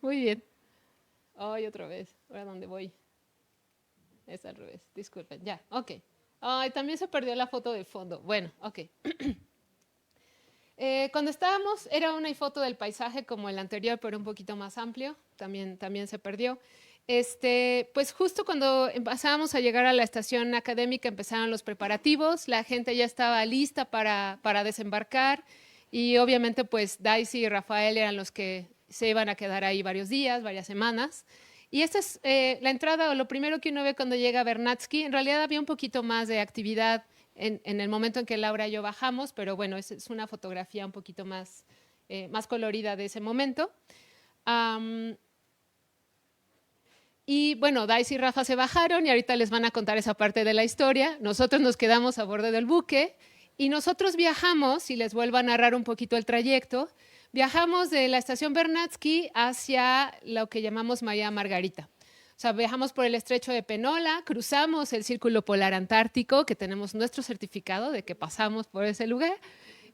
Muy bien. Ay, otra vez. ¿Ahora dónde voy? Es al revés. Disculpen. Ya, ok. Ay, también se perdió la foto de fondo. Bueno, ok. Cuando estábamos, era una foto del paisaje como el anterior, pero un poquito más amplio. También se perdió. Pues justo cuando empezábamos a llegar a la estación académica, empezaron los preparativos, la gente ya estaba lista para desembarcar y obviamente pues Daisy y Rafael eran los que se iban a quedar ahí varios días, varias semanas. Y esta es la entrada o lo primero que uno ve cuando llega a Vernadsky. En realidad había un poquito más de actividad en el momento en que Laura y yo bajamos, pero bueno, es una fotografía un poquito más colorida de ese momento. Um, y bueno, Daisy y Rafa se bajaron y ahorita les van a contar esa parte de la historia. Nosotros nos quedamos a bordo del buque y nosotros viajamos, y les vuelvo a narrar un poquito el trayecto, viajamos de la estación Vernadsky hacia lo que llamamos María Margarita. O sea, viajamos por el estrecho de Penola, cruzamos el Círculo Polar Antártico, que tenemos nuestro certificado de que pasamos por ese lugar,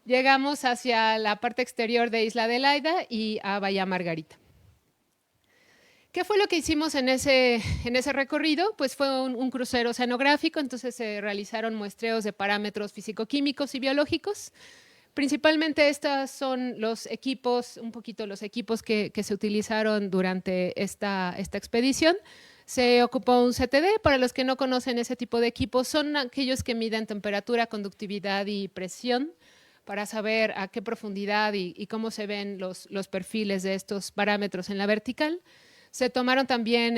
llegamos hacia la parte exterior de Isla de Laida y a Bahía Margarita. ¿Qué fue lo que hicimos en ese recorrido? Pues fue un crucero oceanográfico, entonces se realizaron muestreos de parámetros físico-químicos y biológicos. Principalmente estos son los equipos, un poquito los equipos que se utilizaron durante esta expedición. Se ocupó un CTD, para los que no conocen ese tipo de equipos, son aquellos que miden temperatura, conductividad y presión para saber a qué profundidad y cómo se ven los perfiles de estos parámetros en la vertical. Se tomaron también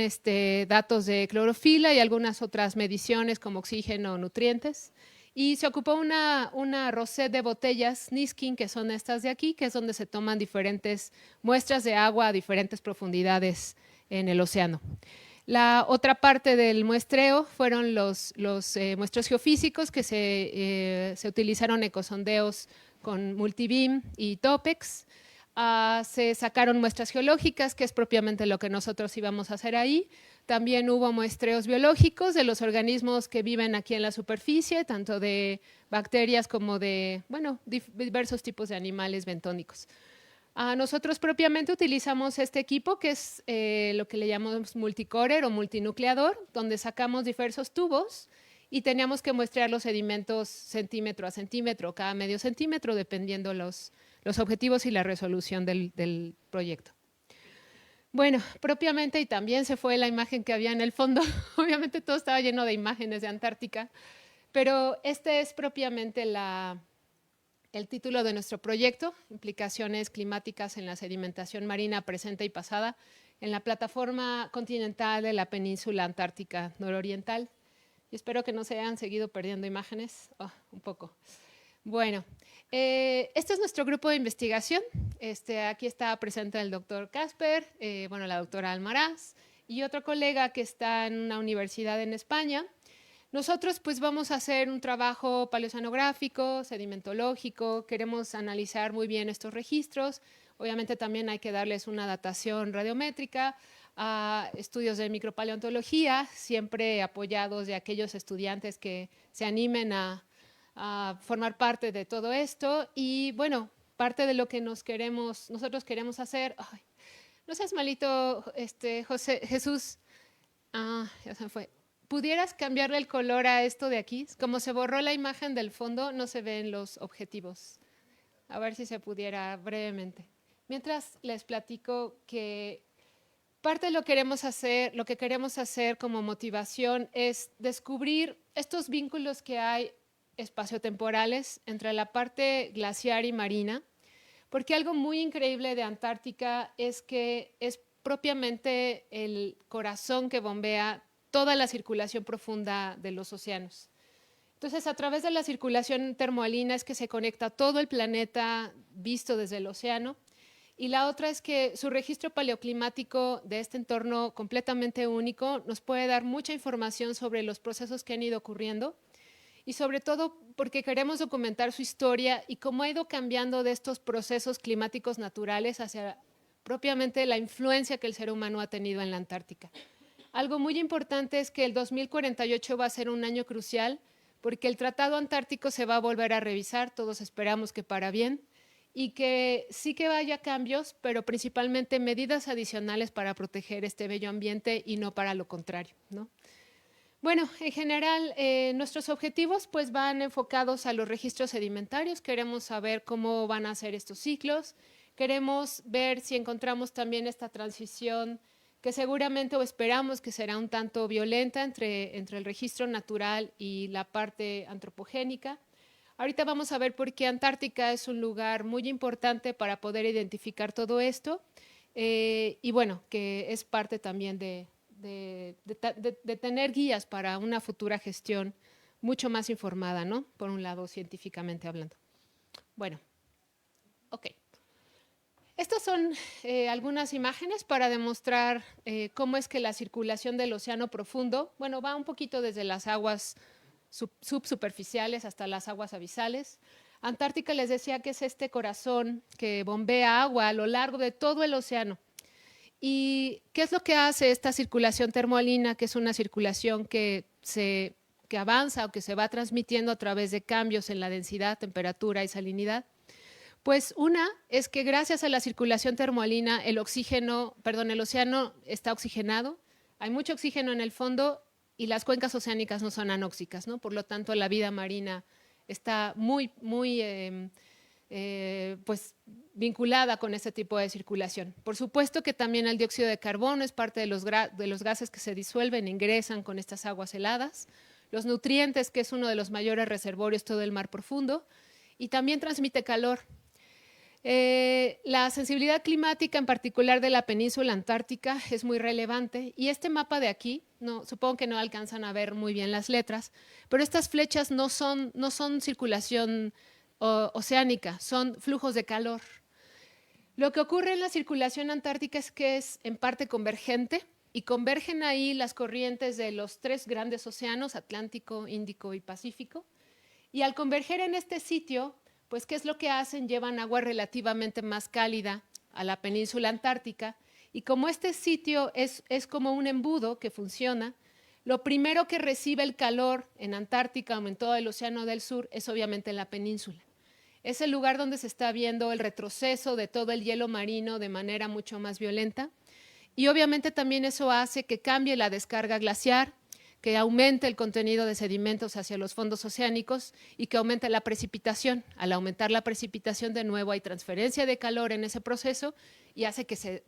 datos de clorofila y algunas otras mediciones como oxígeno o nutrientes. Y se ocupó una rosette de botellas Niskin, que son estas de aquí, que es donde se toman diferentes muestras de agua a diferentes profundidades en el océano. La otra parte del muestreo fueron los muestreos geofísicos, que se utilizaron ecosondeos con multibeam y Topex. Se sacaron muestras geológicas, que es propiamente lo que nosotros íbamos a hacer ahí. También hubo muestreos biológicos de los organismos que viven aquí en la superficie, tanto de bacterias como de, bueno, diversos tipos de animales bentónicos. Nosotros propiamente utilizamos este equipo, que es lo que le llamamos multicorer o multinucleador, donde sacamos diversos tubos y teníamos que muestrear los sedimentos centímetro a centímetro, cada medio centímetro, dependiendo los objetivos y la resolución del proyecto. Bueno, propiamente, y también se fue la imagen que había en el fondo, obviamente todo estaba lleno de imágenes de Antártica, pero este es propiamente el título de nuestro proyecto, Implicaciones climáticas en la sedimentación marina presente y pasada en la plataforma continental de la península antártica nororiental. Y espero que no se hayan seguido perdiendo imágenes, un poco. Bueno, este es nuestro grupo de investigación. Aquí está presente el doctor Casper, bueno, la doctora Almaraz y otro colega que está en una universidad en España. Nosotros pues vamos a hacer un trabajo paleoceanográfico, sedimentológico, queremos analizar muy bien estos registros. Obviamente también hay que darles una datación radiométrica, estudios de micropaleontología, siempre apoyados de aquellos estudiantes que se animen a formar parte de todo esto. Y bueno, parte de lo que nosotros queremos hacer, ay, no seas malito, Jesús, ya se me fue. ¿Pudieras cambiarle el color a esto de aquí? Como se borró la imagen del fondo, no se ven los objetivos. A ver si se pudiera brevemente. Mientras les platico que parte de lo que queremos hacer como motivación es descubrir estos vínculos que hay espaciotemporales entre la parte glaciar y marina, porque algo muy increíble de Antártica es que es propiamente el corazón que bombea toda la circulación profunda de los océanos. Entonces, a través de la circulación termoalina es que se conecta todo el planeta visto desde el océano. Y la otra es que su registro paleoclimático de este entorno completamente único nos puede dar mucha información sobre los procesos que han ido ocurriendo y sobre todo porque queremos documentar su historia y cómo ha ido cambiando de estos procesos climáticos naturales hacia propiamente la influencia que el ser humano ha tenido en la Antártica. Algo muy importante es que el 2048 va a ser un año crucial porque el Tratado Antártico se va a volver a revisar, todos esperamos que para bien, y que sí que haya cambios, pero principalmente medidas adicionales para proteger este bello ambiente y no para lo contrario, ¿no? Bueno, en general, nuestros objetivos pues van enfocados a los registros sedimentarios. Queremos saber cómo van a ser estos ciclos. Queremos ver si encontramos también esta transición que seguramente o esperamos que será un tanto violenta entre el registro natural y la parte antropogénica. Ahorita vamos a ver por qué Antártica es un lugar muy importante para poder identificar todo esto. Y bueno, que es parte también de tener guías para una futura gestión mucho más informada, ¿no? Por un lado, científicamente hablando. Bueno, ok. Estas son algunas imágenes para demostrar cómo es que la circulación del océano profundo, bueno, va un poquito desde las aguas subsuperficiales hasta las aguas abisales. Antártica les decía que es este corazón que bombea agua a lo largo de todo el océano. ¿Y qué es lo que hace esta circulación termoalina, que es una circulación que avanza o que se va transmitiendo a través de cambios en la densidad, temperatura y salinidad? Pues una es que gracias a la circulación termoalina el océano está oxigenado, hay mucho oxígeno en el fondo y las cuencas oceánicas no son anóxicas, ¿no? Por lo tanto, la vida marina está muy pues vinculada con este tipo de circulación. Por supuesto que también el dióxido de carbono es parte de los gases que se disuelven e ingresan con estas aguas heladas, los nutrientes, que es uno de los mayores reservorios todo el mar profundo, y también transmite calor. La sensibilidad climática, en particular de la península antártica, es muy relevante, y este mapa de aquí, supongo que no alcanzan a ver muy bien las letras, pero estas flechas no son circulación oceánica, son flujos de calor. Lo que ocurre en la circulación antártica es que es en parte convergente, y convergen ahí las corrientes de los tres grandes océanos, Atlántico, Índico y Pacífico, y al converger en este sitio, pues ¿qué es lo que hacen? Llevan agua relativamente más cálida a la península antártica, y como este sitio es como un embudo que funciona, lo primero que recibe el calor en Antártica o en todo el océano del sur es obviamente la península. Es el lugar donde se está viendo el retroceso de todo el hielo marino de manera mucho más violenta, y obviamente también eso hace que cambie la descarga glaciar, que aumente el contenido de sedimentos hacia los fondos oceánicos y que aumente la precipitación. Al aumentar la precipitación, de nuevo hay transferencia de calor en ese proceso y hace que se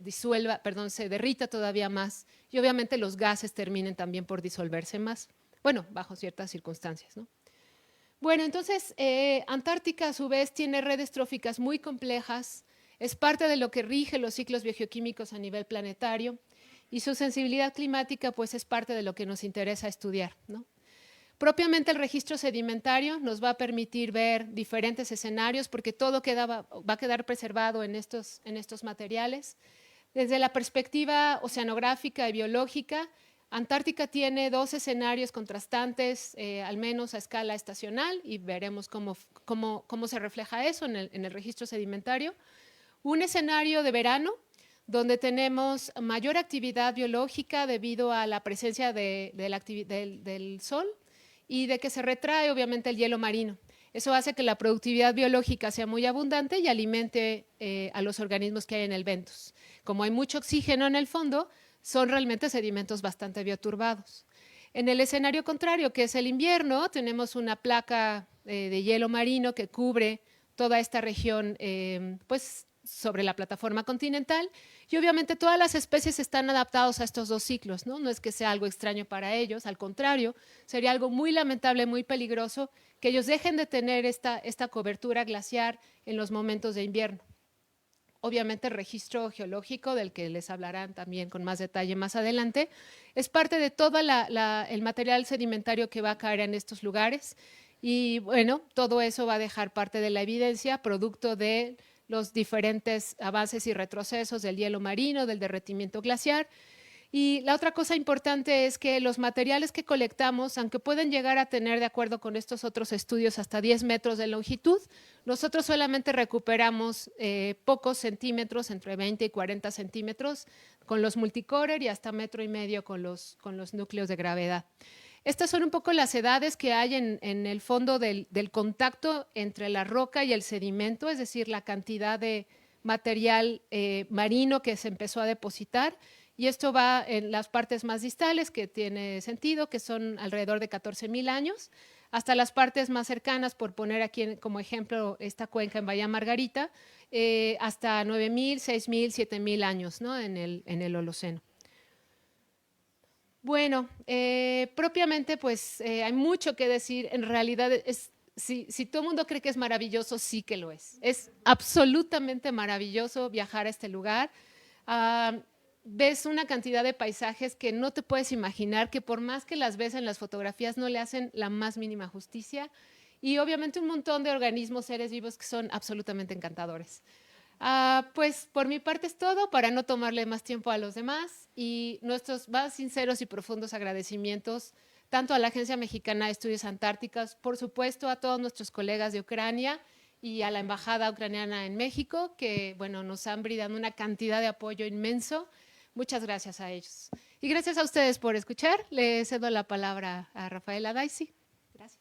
derrita todavía más, y obviamente los gases terminen también por disolverse más, bueno, bajo ciertas circunstancias, ¿no? Bueno, entonces Antártica a su vez tiene redes tróficas muy complejas, es parte de lo que rige los ciclos biogeoquímicos a nivel planetario, y su sensibilidad climática pues es parte de lo que nos interesa estudiar, ¿no? Propiamente el registro sedimentario nos va a permitir ver diferentes escenarios, porque todo va a quedar preservado en estos materiales. Desde la perspectiva oceanográfica y biológica, Antártica tiene dos escenarios contrastantes, al menos a escala estacional, y veremos cómo se refleja eso en el registro sedimentario. Un escenario de verano, donde tenemos mayor actividad biológica debido a la presencia del sol y de que se retrae obviamente el hielo marino. Eso hace que la productividad biológica sea muy abundante y alimente a los organismos que hay en el bentos. Como hay mucho oxígeno en el fondo, son realmente sedimentos bastante bioturbados. En el escenario contrario, que es el invierno, tenemos una placa de hielo marino que cubre toda esta región, pues sobre la plataforma continental, y obviamente todas las especies están adaptadas a estos dos ciclos, ¿no? No es que sea algo extraño para ellos, al contrario, sería algo muy lamentable, muy peligroso, que ellos dejen de tener esta cobertura glaciar en los momentos de invierno. Obviamente el registro geológico, del que les hablarán también con más detalle más adelante, es parte de todo el material sedimentario que va a caer en estos lugares, y bueno, todo eso va a dejar parte de la evidencia, producto de los diferentes avances y retrocesos del hielo marino, del derretimiento glaciar. Y la otra cosa importante es que los materiales que colectamos, aunque pueden llegar a tener, de acuerdo con estos otros estudios, hasta 10 metros de longitud, nosotros solamente recuperamos pocos centímetros, entre 20 y 40 centímetros, con los multicorer, y hasta 1,5 metros con los núcleos de gravedad. Estas son un poco las edades que hay en el fondo del contacto entre la roca y el sedimento, es decir, la cantidad de material marino que se empezó a depositar. Y esto va en las partes más distales, que tiene sentido, que son alrededor de 14,000 años, hasta las partes más cercanas, por poner aquí como ejemplo esta cuenca en Bahía Margarita, hasta 9,000, 6,000, 7,000 años, ¿no? en el Holoceno. Bueno, propiamente pues hay mucho que decir. En realidad, si todo el mundo cree que es maravilloso, sí que lo es. Es absolutamente maravilloso viajar a este lugar. Ves una cantidad de paisajes que no te puedes imaginar, que por más que las ves en las fotografías no le hacen la más mínima justicia. Y obviamente un montón de organismos, seres vivos que son absolutamente encantadores. Pues por mi parte es todo, para no tomarle más tiempo a los demás, y nuestros más sinceros y profundos agradecimientos tanto a la Agencia Mexicana de Estudios Antárticos, por supuesto a todos nuestros colegas de Ucrania y a la Embajada Ucraniana en México, que bueno, nos han brindado una cantidad de apoyo inmenso. Muchas gracias a ellos. Y gracias a ustedes por escuchar. Le cedo la palabra a Rafaela Daisy. Gracias.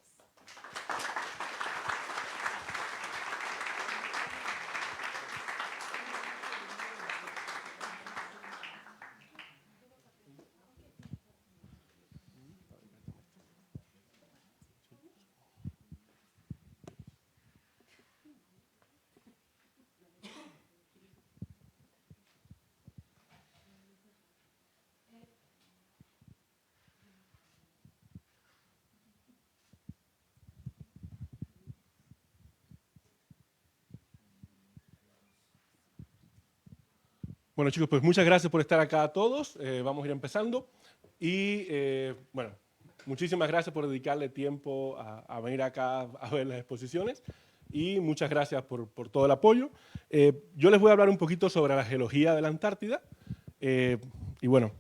Bueno, chicos, pues muchas gracias por estar acá a todos. Vamos a ir empezando. Y, bueno, muchísimas gracias por dedicarle tiempo a venir acá a ver las exposiciones. Y muchas gracias por todo el apoyo. Yo les voy a hablar un poquito sobre la geología de la Antártida. Y bueno,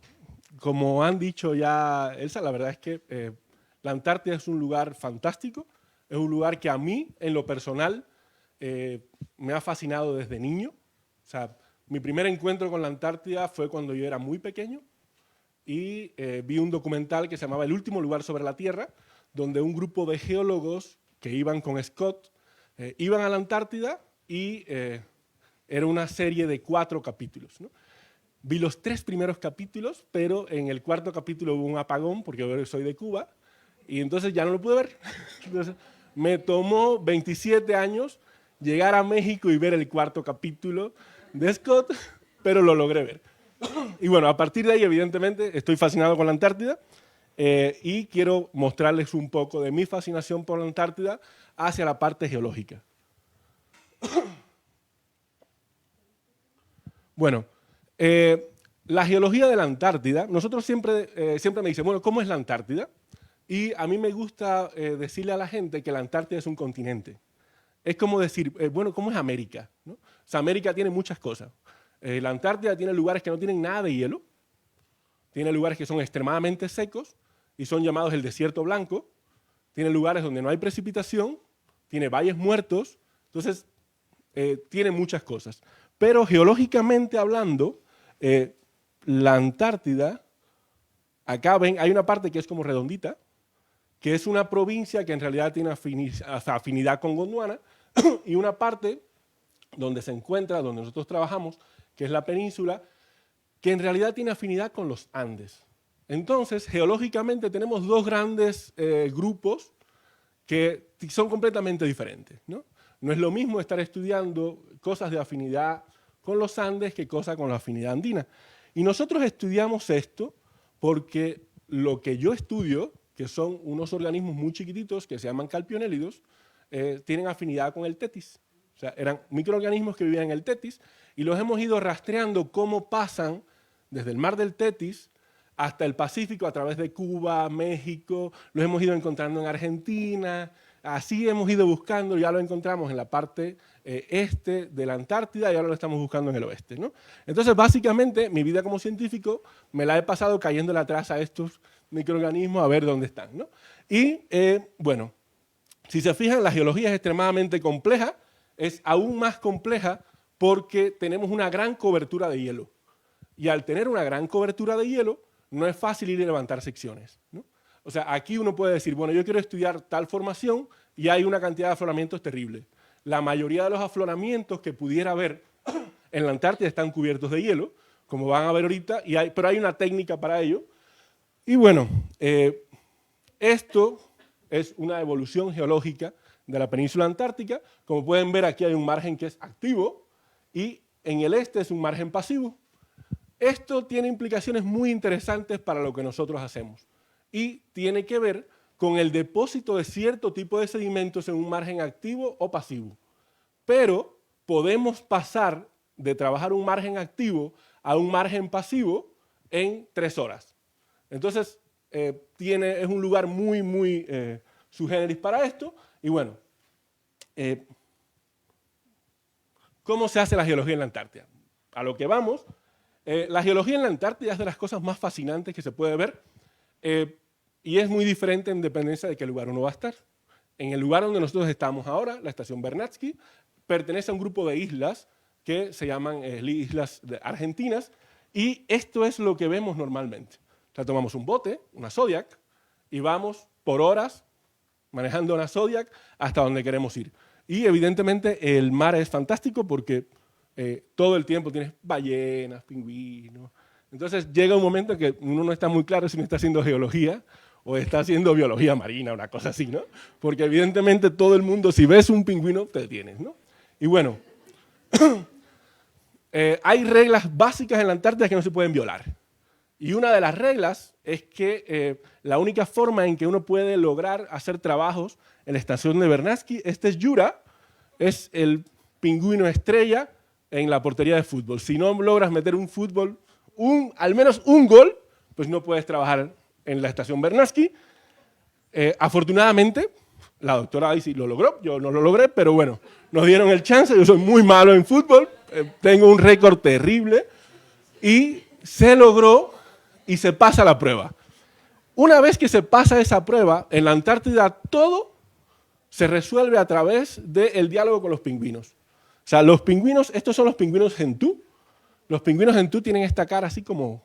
como han dicho ya Elsa, la verdad es que la Antártida es un lugar fantástico. Es un lugar que a mí, en lo personal, me ha fascinado desde niño. O sea, mi primer encuentro con la Antártida fue cuando yo era muy pequeño y vi un documental que se llamaba El último lugar sobre la Tierra, donde un grupo de geólogos que iban con Scott iban a la Antártida y era una serie de 4 capítulos, ¿no? Vi los 3 primeros capítulos, pero en el 4.º capítulo hubo un apagón, porque yo soy de Cuba, y entonces ya no lo pude ver. Entonces, me tomó 27 años llegar a México y ver el 4.º capítulo de Scott, pero lo logré ver. Y bueno, a partir de ahí, evidentemente, estoy fascinado con la Antártida y quiero mostrarles un poco de mi fascinación por la Antártida hacia la parte geológica. Bueno, la geología de la Antártida, nosotros siempre me dicen, bueno, ¿cómo es la Antártida? Y a mí me gusta decirle a la gente que la Antártida es un continente. Es como decir, bueno, ¿cómo es América? ¿No? O sea, América tiene muchas cosas. La Antártida tiene lugares que no tienen nada de hielo, tiene lugares que son extremadamente secos y son llamados el desierto blanco, tiene lugares donde no hay precipitación, tiene valles muertos, entonces tiene muchas cosas. Pero geológicamente hablando, la Antártida, acá ven, hay una parte que es como redondita, que es una provincia que en realidad tiene afinidad con Gondwana, y una parte donde se encuentra, donde nosotros trabajamos, que es la península, que en realidad tiene afinidad con los Andes. Entonces, geológicamente tenemos 2 grandes grupos que son completamente diferentes, ¿no? No es lo mismo estar estudiando cosas de afinidad con los Andes que cosas con la afinidad andina. Y nosotros estudiamos esto porque lo que yo estudio, que son unos organismos muy chiquititos que se llaman calpionélidos, tienen afinidad con el Tetis. O sea, eran microorganismos que vivían en el Tetis y los hemos ido rastreando cómo pasan desde el mar del Tetis hasta el Pacífico a través de Cuba, México, los hemos ido encontrando en Argentina, así hemos ido buscando, ya lo encontramos en la parte este de la Antártida y ahora lo estamos buscando en el oeste, ¿no? Entonces, básicamente, mi vida como científico me la he pasado cayéndole atrás a estos microorganismos a ver dónde están, ¿no? Y, bueno, si se fijan, la geología es extremadamente compleja, es aún más compleja porque tenemos una gran cobertura de hielo. Y al tener una gran cobertura de hielo, no es fácil ir a levantar secciones, ¿no? O sea, aquí uno puede decir, bueno, yo quiero estudiar tal formación y hay una cantidad de afloramientos terrible. La mayoría de los afloramientos que pudiera haber en la Antártida están cubiertos de hielo, como van a ver ahorita, pero hay una técnica para ello. Y bueno, esto es una evolución geológica de la península antártica. Como pueden ver, aquí hay un margen que es activo y en el este es un margen pasivo. Esto tiene implicaciones muy interesantes para lo que nosotros hacemos y tiene que ver con el depósito de cierto tipo de sedimentos en un margen activo o pasivo. Pero podemos pasar de trabajar un margen activo a un margen pasivo en 3 horas. Entonces, es un lugar muy sui generis para esto. Y bueno, ¿cómo se hace la geología en la Antártida? A lo que vamos, la geología en la Antártida es de las cosas más fascinantes que se puede ver y es muy diferente en dependencia de qué lugar uno va a estar. En el lugar donde nosotros estamos ahora, la estación Vernadsky, pertenece a un grupo de islas que se llaman islas argentinas y esto es lo que vemos normalmente. O sea, tomamos un bote, una Zodiac, y vamos por horas manejando una Zodiac hasta donde queremos ir. Y evidentemente el mar es fantástico porque todo el tiempo tienes ballenas, pingüinos. Entonces llega un momento en que uno no está muy claro si no está haciendo geología o está haciendo biología marina, una cosa así, ¿no? Porque evidentemente todo el mundo, si ves un pingüino, te detienes, ¿no? Y bueno, hay reglas básicas en la Antártida que no se pueden violar. Y una de las reglas es que la única forma en que uno puede lograr hacer trabajos en la estación de Vernadsky, este es Yura, es el pingüino estrella en la portería de fútbol. Si no logras meter un fútbol, al menos un gol, pues no puedes trabajar en la estación Vernadsky. Afortunadamente, la doctora Daisy lo logró, yo no lo logré, pero bueno, nos dieron el chance, yo soy muy malo en fútbol, tengo un récord terrible y se logró y se pasa la prueba. Una vez que se pasa esa prueba, en la Antártida todo se resuelve a través del diálogo con los pingüinos. O sea, los pingüinos, estos son los pingüinos gentú. Los pingüinos gentú tienen esta cara así como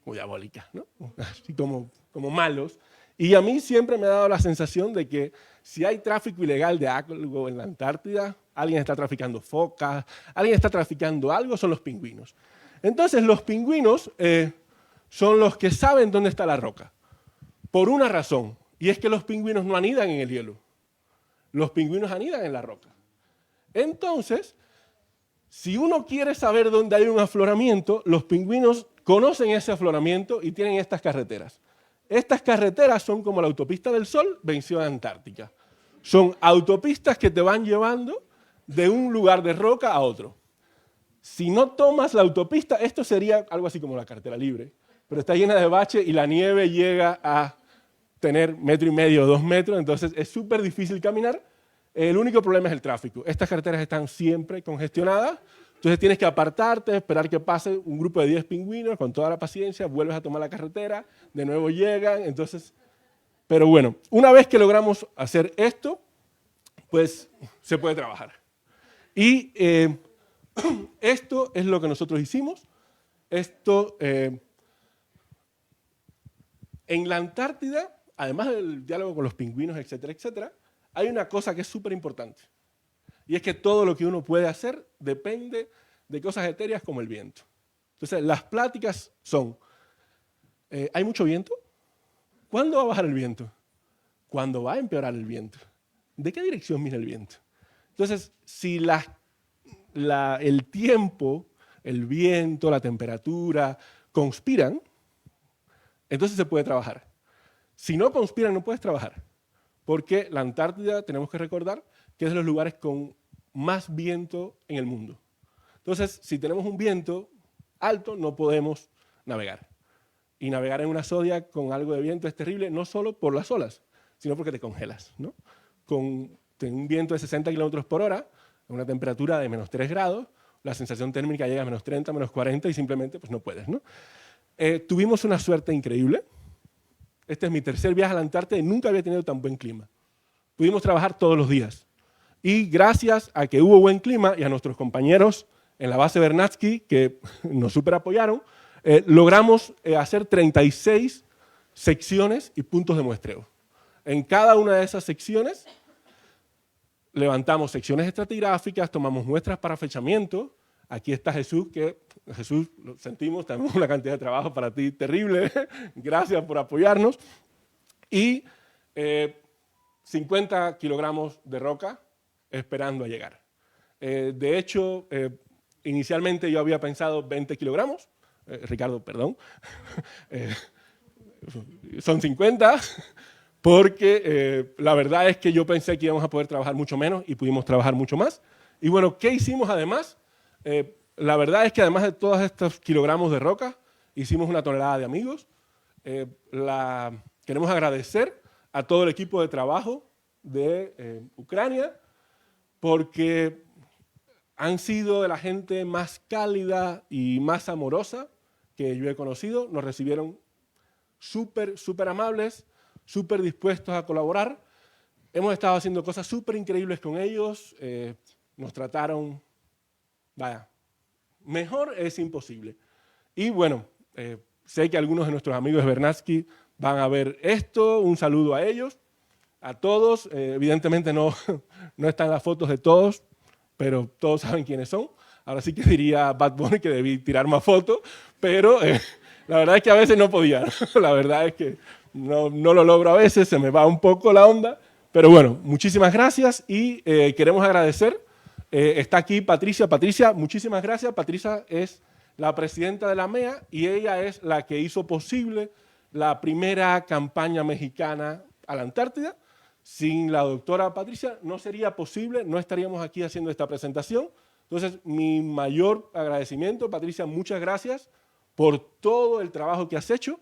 diabólica, ¿no? Así como malos. Y a mí siempre me ha dado la sensación de que si hay tráfico ilegal de algo en la Antártida, alguien está traficando focas, alguien está traficando algo, son los pingüinos. Entonces los pingüinos son los que saben dónde está la roca, por una razón, y es que los pingüinos no anidan en el hielo, los pingüinos anidan en la roca. Entonces, si uno quiere saber dónde hay un afloramiento, los pingüinos conocen ese afloramiento y tienen estas carreteras. Estas carreteras son como la autopista del Sol, versión antártica. Son autopistas que te van llevando de un lugar de roca a otro. Si no tomas la autopista, esto sería algo así como la carretera libre, pero está llena de bache y la nieve llega a tener 1,5 metros, 2 metros, entonces es súper difícil caminar. El único problema es el tráfico. Estas carreteras están siempre congestionadas, entonces tienes que apartarte, esperar que pase un grupo de 10 pingüinos con toda la paciencia, vuelves a tomar la carretera, de nuevo llegan, entonces... Pero bueno, una vez que logramos hacer esto, pues se puede trabajar. Y esto es lo que nosotros hicimos. Esto, en la Antártida, además del diálogo con los pingüinos, etcétera, etcétera, hay una cosa que es súper importante. Y es que todo lo que uno puede hacer depende de cosas etéreas como el viento. Entonces, las pláticas son, ¿hay mucho viento? ¿Cuándo va a bajar el viento? ¿Cuándo va a empeorar el viento? ¿De qué dirección viene el viento? Entonces, si el tiempo, el viento, la temperatura conspiran, entonces se puede trabajar. Si no conspiran, no puedes trabajar. Porque la Antártida, tenemos que recordar, que es de los lugares con más viento en el mundo. Entonces, si tenemos un viento alto, no podemos navegar. Y navegar en una Zodiac con algo de viento es terrible, no solo por las olas, sino porque te congelas, ¿no? Con un viento de 60 kilómetros por hora, a una temperatura de -3 grados, la sensación térmica llega a -30, -40 y simplemente pues, no puedes, ¿no? Tuvimos una suerte increíble. Este es mi tercer viaje a la Antártida y nunca había tenido tan buen clima. Pudimos trabajar todos los días. Y gracias a que hubo buen clima y a nuestros compañeros en la base Vernadsky, que nos súper apoyaron, logramos hacer 36 secciones y puntos de muestreo. En cada una de esas secciones levantamos secciones estratigráficas, tomamos muestras para fechamiento. Aquí está Jesús, Jesús, lo sentimos, tenemos una cantidad de trabajo para ti terrible. Gracias por apoyarnos. Y 50 kilogramos de roca esperando a llegar. De hecho, inicialmente yo había pensado 20 kilogramos. Ricardo, perdón. Son 50, porque la verdad es que yo pensé que íbamos a poder trabajar mucho menos y pudimos trabajar mucho más. Y bueno, ¿qué hicimos además? La verdad es que además de todos estos kilogramos de roca, hicimos 1 tonelada de amigos. Queremos agradecer a todo el equipo de trabajo de Ucrania, porque han sido de la gente más cálida y más amorosa que yo he conocido. Nos recibieron súper amables, súper dispuestos a colaborar. Hemos estado haciendo cosas súper increíbles con ellos. Nos trataron, vaya, mejor es imposible. Y bueno, sé que algunos de nuestros amigos de Vernadsky van a ver esto. Un saludo a ellos, a todos. Evidentemente no están las fotos de todos, pero todos saben quiénes son. Ahora sí que diría Bad Bunny que debí tirar más fotos, pero la verdad es que a veces no podía. La verdad es que no lo logro a veces, se me va un poco la onda. Pero bueno, muchísimas gracias y queremos agradecer. Está aquí Patricia. Patricia, muchísimas gracias. Patricia es la presidenta de la MEA y ella es la que hizo posible la primera campaña mexicana a la Antártida. Sin la doctora Patricia no sería posible, no estaríamos aquí haciendo esta presentación. Entonces, mi mayor agradecimiento, Patricia, muchas gracias por todo el trabajo que has hecho,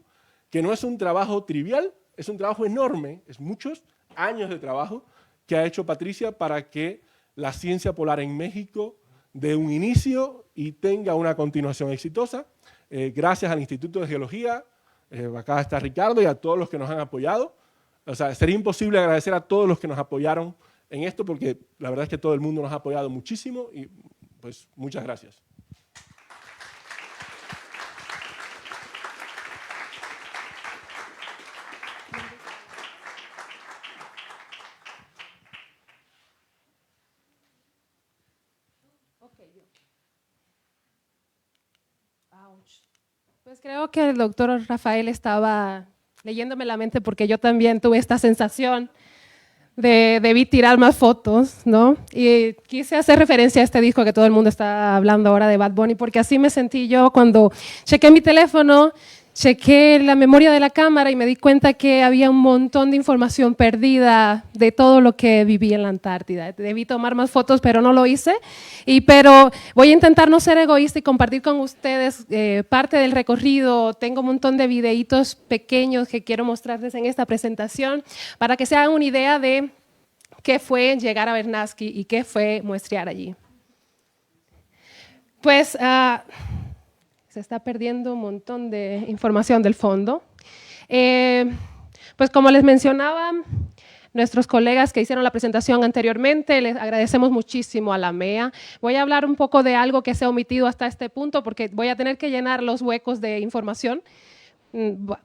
que no es un trabajo trivial, es un trabajo enorme, es muchos años de trabajo que ha hecho Patricia para que la ciencia polar en México dé un inicio y tenga una continuación exitosa. Gracias al Instituto de Geología, acá está Ricardo y a todos los que nos han apoyado. O sea, sería imposible agradecer a todos los que nos apoyaron en esto porque la verdad es que todo el mundo nos ha apoyado muchísimo y pues muchas gracias. Pues creo que el doctor Rafael estaba leyéndome la mente porque yo también tuve esta sensación de debí tirar más fotos, ¿no? Y quise hacer referencia a este disco que todo el mundo está hablando ahora de Bad Bunny porque así me sentí yo cuando chequé mi teléfono, chequé la memoria de la cámara y me di cuenta que había un montón de información perdida de todo lo que viví en la Antártida. Debí tomar más fotos, pero no lo hice. Pero voy a intentar no ser egoísta y compartir con ustedes parte del recorrido. Tengo un montón de videitos pequeños que quiero mostrarles en esta presentación para que se hagan una idea de qué fue llegar a Vernadsky y qué fue muestrear allí. Pues se está perdiendo un montón de información del fondo. Pues como les mencionaba, nuestros colegas que hicieron la presentación anteriormente, les agradecemos muchísimo a la MEA. Voy a hablar un poco de algo que se ha omitido hasta este punto porque voy a tener que llenar los huecos de información.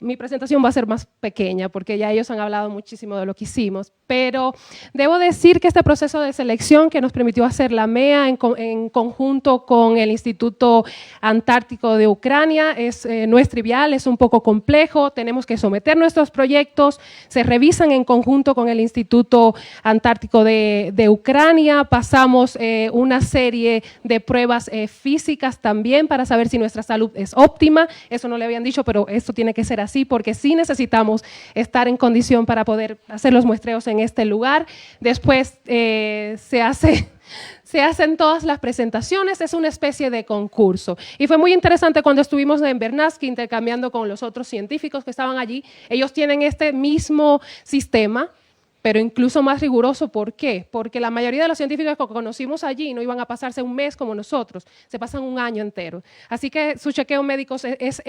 Mi presentación va a ser más pequeña porque ya ellos han hablado muchísimo de lo que hicimos, pero debo decir que este proceso de selección que nos permitió hacer la MEA en conjunto con el Instituto Antártico de Ucrania no es trivial, es un poco complejo, tenemos que someter nuestros proyectos, se revisan en conjunto con el Instituto Antártico de Ucrania, pasamos una serie de pruebas físicas también para saber si nuestra salud es óptima, eso no le habían dicho, pero esto tiene que ser así porque sí necesitamos estar en condición para poder hacer los muestreos en este lugar. Después se hacen todas las presentaciones, es una especie de concurso. Y fue muy interesante cuando estuvimos en Vernadsky intercambiando con los otros científicos que estaban allí. Ellos tienen este mismo sistema, pero incluso más riguroso. ¿Por qué? Porque la mayoría de los científicos que conocimos allí no iban a pasarse un mes como nosotros, se pasan un año entero. Así que su chequeo médico es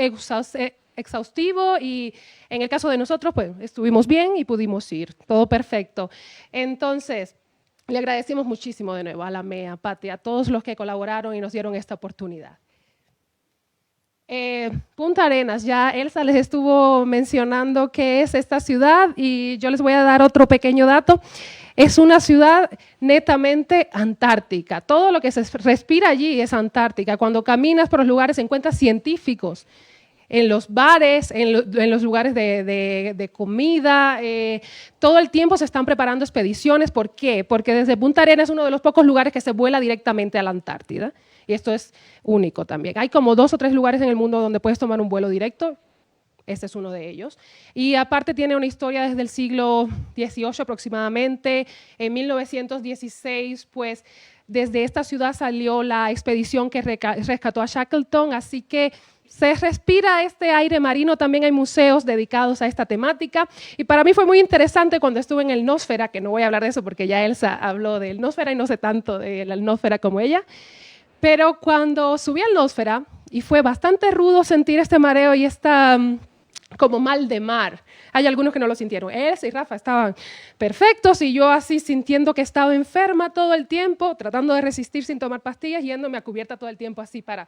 exhaustivo y en el caso de nosotros, pues estuvimos bien y pudimos ir, todo perfecto. Entonces, le agradecemos muchísimo de nuevo a la MEA, a Pati, a todos los que colaboraron y nos dieron esta oportunidad. Punta Arenas, ya Elsa les estuvo mencionando qué es esta ciudad y yo les voy a dar otro pequeño dato. Es una ciudad netamente antártica. Todo lo que se respira allí es antártica. Cuando caminas por los lugares encuentras científicos en los bares, en los lugares de comida. Todo el tiempo se están preparando expediciones. ¿Por qué? Porque desde Punta Arenas es uno de los pocos lugares que se vuela directamente a la Antártida. Y esto es único también. Hay como 2 o 3 lugares en el mundo donde puedes tomar un vuelo directo. Este es uno de ellos. Y aparte tiene una historia desde el siglo XVIII aproximadamente. En 1916, pues, desde esta ciudad salió la expedición que rescató a Shackleton, así que se respira este aire marino. También hay museos dedicados a esta temática. Y para mí fue muy interesante cuando estuve en el Nosfera, que no voy a hablar de eso porque ya Elsa habló del Nosfera y no sé tanto del Nosfera como ella. Pero cuando subí al Nosfera, y fue bastante rudo sentir este mareo y esta como mal de mar. Hay algunos que no lo sintieron. Elsa y Rafa estaban perfectos y yo así sintiendo que estaba enferma todo el tiempo, tratando de resistir sin tomar pastillas, yéndome a cubierta todo el tiempo así para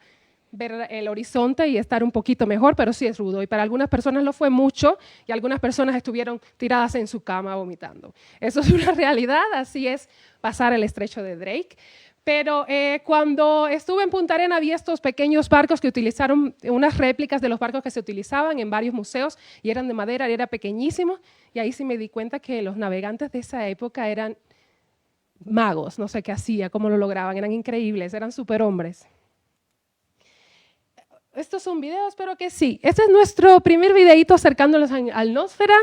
ver el horizonte y estar un poquito mejor, pero sí es rudo. Y para algunas personas lo fue mucho y algunas personas estuvieron tiradas en su cama vomitando. Eso es una realidad, así es pasar el estrecho de Drake. Pero cuando estuve en Punta Arenas vi estos pequeños barcos que utilizaron unas réplicas de los barcos que se utilizaban en varios museos y eran de madera, y era pequeñísimo, y ahí sí me di cuenta que los navegantes de esa época eran magos, no sé qué hacía, cómo lo lograban, eran increíbles, eran superhombres. Estos son videos, espero que sí. Este es nuestro primer videíto acercándonos al Nosfera.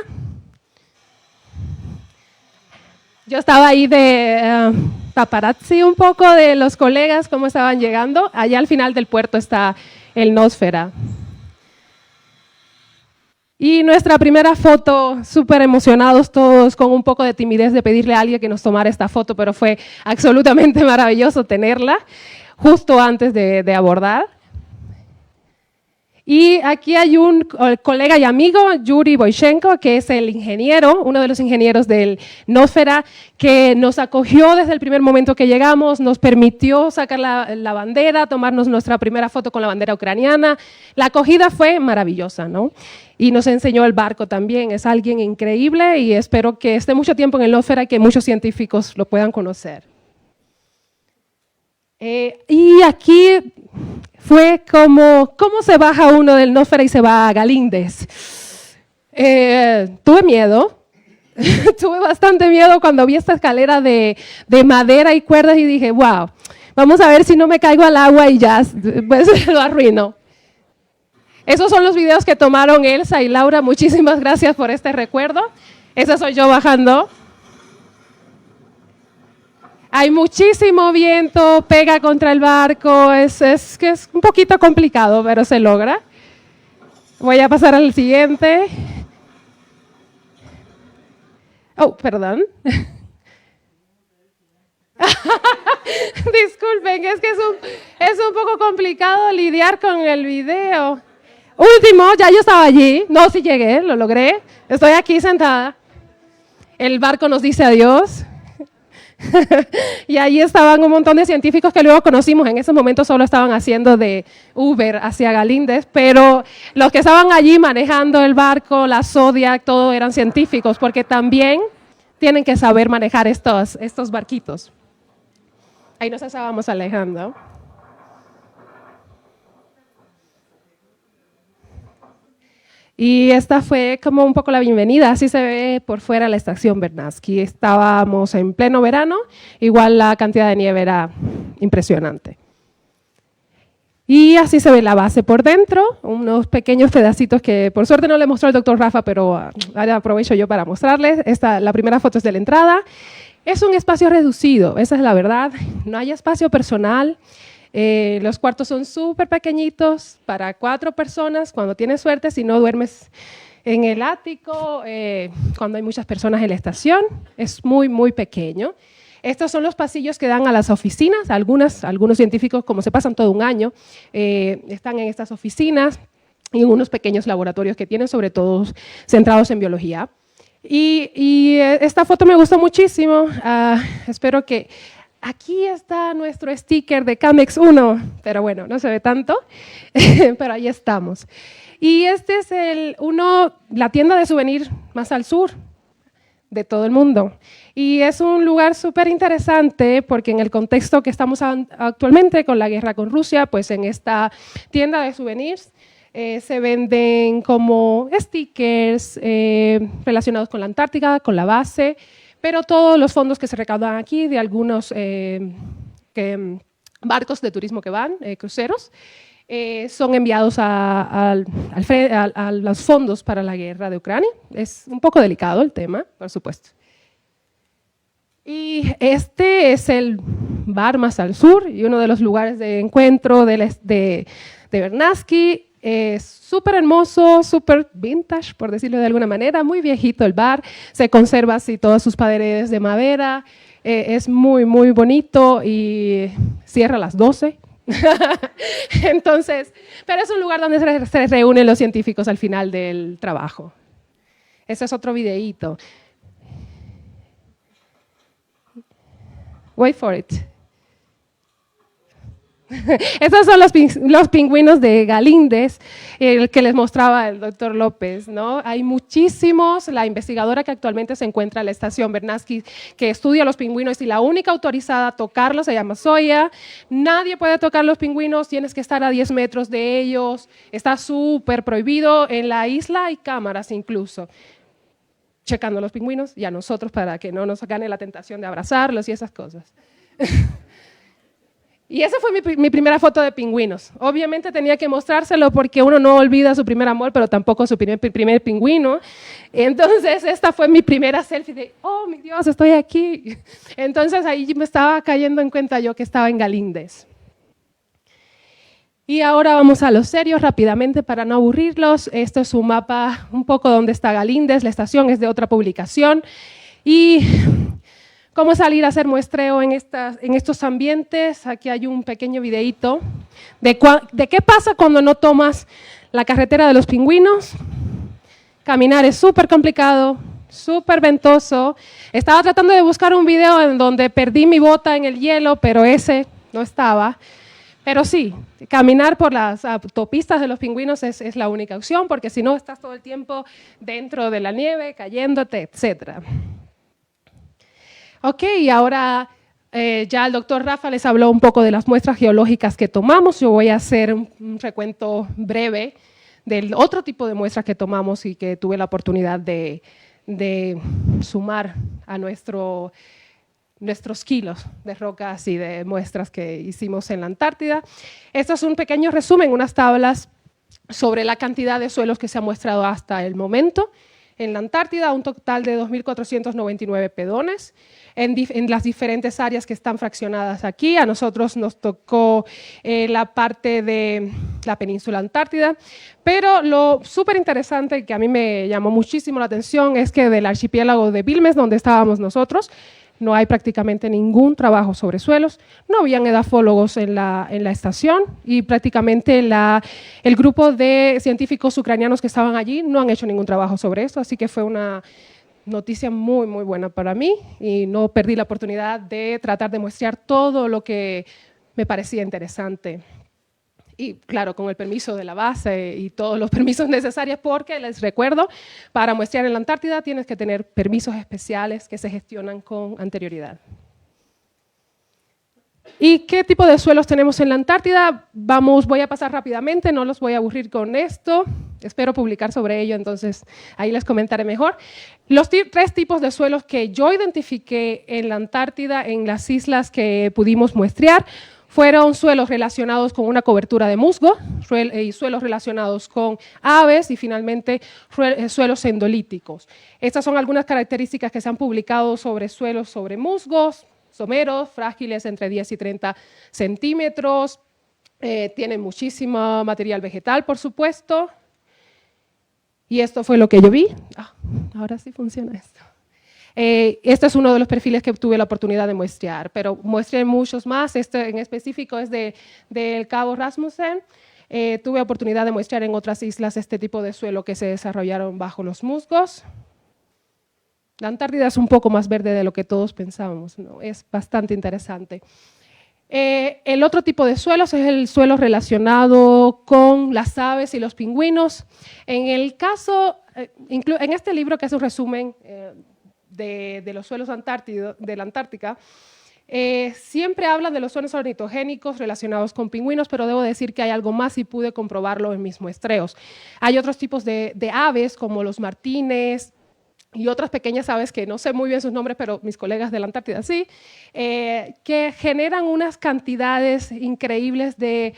Yo estaba ahí de paparazzi un poco de los colegas, cómo estaban llegando. Allá al final del puerto está el Nosfera. Y nuestra primera foto, súper emocionados todos, con un poco de timidez de pedirle a alguien que nos tomara esta foto, pero fue absolutamente maravilloso tenerla justo antes de abordar. Y aquí hay un colega y amigo, Yuri Boychenko, que es el ingeniero, uno de los ingenieros del Nosfera, que nos acogió desde el primer momento que llegamos, nos permitió sacar la bandera, tomarnos nuestra primera foto con la bandera ucraniana. La acogida fue maravillosa, ¿no? Y nos enseñó el barco también. Es alguien increíble y espero que esté mucho tiempo en el Nosfera y que muchos científicos lo puedan conocer. Y aquí fue como, ¿cómo se baja uno del Nosfera y se va a Galíndez? Tuve miedo, tuve bastante miedo cuando vi esta escalera de madera y cuerdas y dije, wow, vamos a ver si no me caigo al agua y ya pues, lo arruino. Esos son los videos que tomaron Elsa y Laura, muchísimas gracias por este recuerdo. Esa soy yo bajando. Hay muchísimo viento, pega contra el barco, es un poquito complicado, pero se logra. Voy a pasar al siguiente. Oh, perdón. Disculpen, es que es un poco complicado lidiar con el video. Último, ya yo estaba allí. No, sí llegué, lo logré. Estoy aquí sentada. El barco nos dice adiós. Y allí estaban un montón de científicos que luego conocimos. En ese momento solo estaban haciendo de Uber hacia Galíndez, pero los que estaban allí manejando el barco, la Zodiac, todo eran científicos, porque también tienen que saber manejar estos barquitos. Ahí nos estábamos alejando. Y esta fue como un poco la bienvenida, así se ve por fuera la estación Vernadsky. Estábamos en pleno verano, igual la cantidad de nieve era impresionante. Y así se ve la base por dentro, unos pequeños pedacitos que por suerte no le mostró el doctor Rafa, pero ahora aprovecho yo para mostrarles. La primera foto es de la entrada. Es un espacio reducido, esa es la verdad, no hay espacio personal. Los cuartos son súper pequeñitos para 4 personas, cuando tienes suerte, si no duermes en el ático, cuando hay muchas personas en la estación, es muy, muy pequeño. Estos son los pasillos que dan a las oficinas, algunos científicos, como se pasan todo un año, están en estas oficinas y en unos pequeños laboratorios que tienen, sobre todo centrados en biología. Y esta foto me gustó muchísimo, espero que aquí está nuestro sticker de Camex 1, pero bueno, no se ve tanto, pero ahí estamos. Y este es la tienda de souvenir más al sur de todo el mundo. Y es un lugar súper interesante porque en el contexto que estamos actualmente con la guerra con Rusia, pues en esta tienda de souvenirs se venden como stickers relacionados con la Antártica, con la base, pero todos los fondos que se recaudan aquí de algunos barcos de turismo que van, cruceros, son enviados a los fondos para la guerra de Ucrania. Es un poco delicado el tema, por supuesto. Y este es el bar más al sur y uno de los lugares de encuentro de Vernadsky. Es súper hermoso, súper vintage, por decirlo de alguna manera, muy viejito el bar, se conserva así todas sus paredes de madera, es muy, muy bonito y cierra a las 12. Entonces, pero es un lugar donde se reúnen los científicos al final del trabajo. Ese es otro videíto. Wait for it. Estos son los pingüinos de Galíndez, el que les mostraba el doctor López, ¿no? Hay muchísimos. La investigadora que actualmente se encuentra en la estación Vernadsky, que estudia los pingüinos y la única autorizada a tocarlos se llama Zoya. Nadie puede tocar los pingüinos, tienes que estar a 10 metros de ellos. Está súper prohibido. En la isla hay cámaras incluso checando los pingüinos y a nosotros para que no nos gane la tentación de abrazarlos y esas cosas. Y esa fue mi primera foto de pingüinos. Obviamente tenía que mostrárselo porque uno no olvida su primer amor, pero tampoco su primer pingüino. Entonces esta fue mi primera selfie de, oh, mi Dios, estoy aquí. Entonces ahí me estaba cayendo en cuenta yo que estaba en Galíndez. Y ahora vamos a lo serio rápidamente para no aburrirlos. Esto es un mapa un poco donde está Galíndez, la estación es de otra publicación. Y cómo salir a hacer muestreo en estos ambientes. Aquí hay un pequeño videíto de qué pasa cuando no tomas la carretera de los pingüinos. Caminar es súper complicado, súper ventoso. Estaba tratando de buscar un video en donde perdí mi bota en el hielo, pero ese no estaba. Pero sí, caminar por las autopistas de los pingüinos es la única opción, porque si no estás todo el tiempo dentro de la nieve, cayéndote, etc. Ok, y ahora ya el doctor Rafa les habló un poco de las muestras geológicas que tomamos. Yo voy a hacer un recuento breve del otro tipo de muestras que tomamos y que tuve la oportunidad de sumar a nuestros kilos de rocas y de muestras que hicimos en la Antártida. Esto es un pequeño resumen, unas tablas sobre la cantidad de suelos que se ha muestrado hasta el momento. En la Antártida, un total de 2.499 pedones en las diferentes áreas que están fraccionadas aquí. A nosotros nos tocó la parte de la península Antártida, pero lo súper interesante que a mí me llamó muchísimo la atención es que del archipiélago de Vilmes, donde estábamos nosotros, no hay prácticamente ningún trabajo sobre suelos, no habían edafólogos en la estación y prácticamente el grupo de científicos ucranianos que estaban allí no han hecho ningún trabajo sobre esto, así que fue una noticia muy, muy buena para mí y no perdí la oportunidad de tratar de muestrear todo lo que me parecía interesante. Y claro, con el permiso de la base y todos los permisos necesarios, porque les recuerdo, para muestrear en la Antártida tienes que tener permisos especiales que se gestionan con anterioridad. ¿Y qué tipo de suelos tenemos en la Antártida? Voy a pasar rápidamente, no los voy a aburrir con esto. Espero publicar sobre ello, entonces ahí les comentaré mejor. Los tres tipos de suelos que yo identifiqué en la Antártida, en las islas que pudimos muestrear, fueron suelos relacionados con una cobertura de musgo y suelos relacionados con aves y finalmente suelos endolíticos. Estas son algunas características que se han publicado sobre suelos sobre musgos, someros, frágiles entre 10 y 30 centímetros, tienen muchísimo material vegetal, por supuesto. Y esto fue lo que yo vi. Ahora sí funciona esto. Este es uno de los perfiles que tuve la oportunidad de muestrear, pero muestré muchos más. Este en específico es del Cabo Rasmussen. Tuve oportunidad de muestrear en otras islas este tipo de suelo que se desarrollaron bajo los musgos. La Antártida es un poco más verde de lo que todos pensábamos, ¿no? Es bastante interesante. El otro tipo de suelos es el suelo relacionado con las aves y los pingüinos. En el caso, en este libro que es un resumen de los suelos de la Antártica, siempre hablan de los suelos ornitogénicos relacionados con pingüinos, pero debo decir que hay algo más y pude comprobarlo en mis muestreos. Hay otros tipos de aves como los martines y otras pequeñas aves que no sé muy bien sus nombres, pero mis colegas de la Antártida sí, que generan unas cantidades increíbles de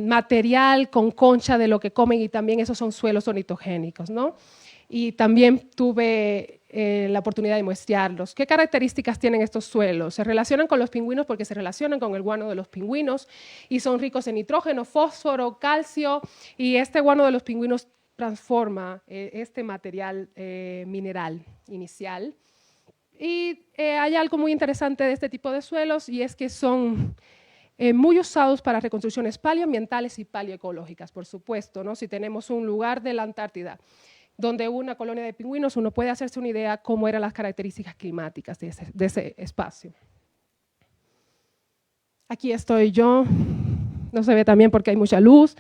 material con concha de lo que comen, y también esos son suelos ornitogénicos, ¿no? Y también tuve la oportunidad de muestrearlos. ¿Qué características tienen estos suelos? Se relacionan con los pingüinos porque se relacionan con el guano de los pingüinos y son ricos en nitrógeno, fósforo, calcio, y este guano de los pingüinos transforma este material mineral inicial. Y hay algo muy interesante de este tipo de suelos, y es que son muy usados para reconstrucciones paleoambientales y paleoecológicas, por supuesto, ¿no? Si tenemos un lugar de la Antártida donde hubo una colonia de pingüinos, uno puede hacerse una idea cómo eran las características climáticas de ese espacio. Aquí estoy yo, no se ve también porque hay mucha luz,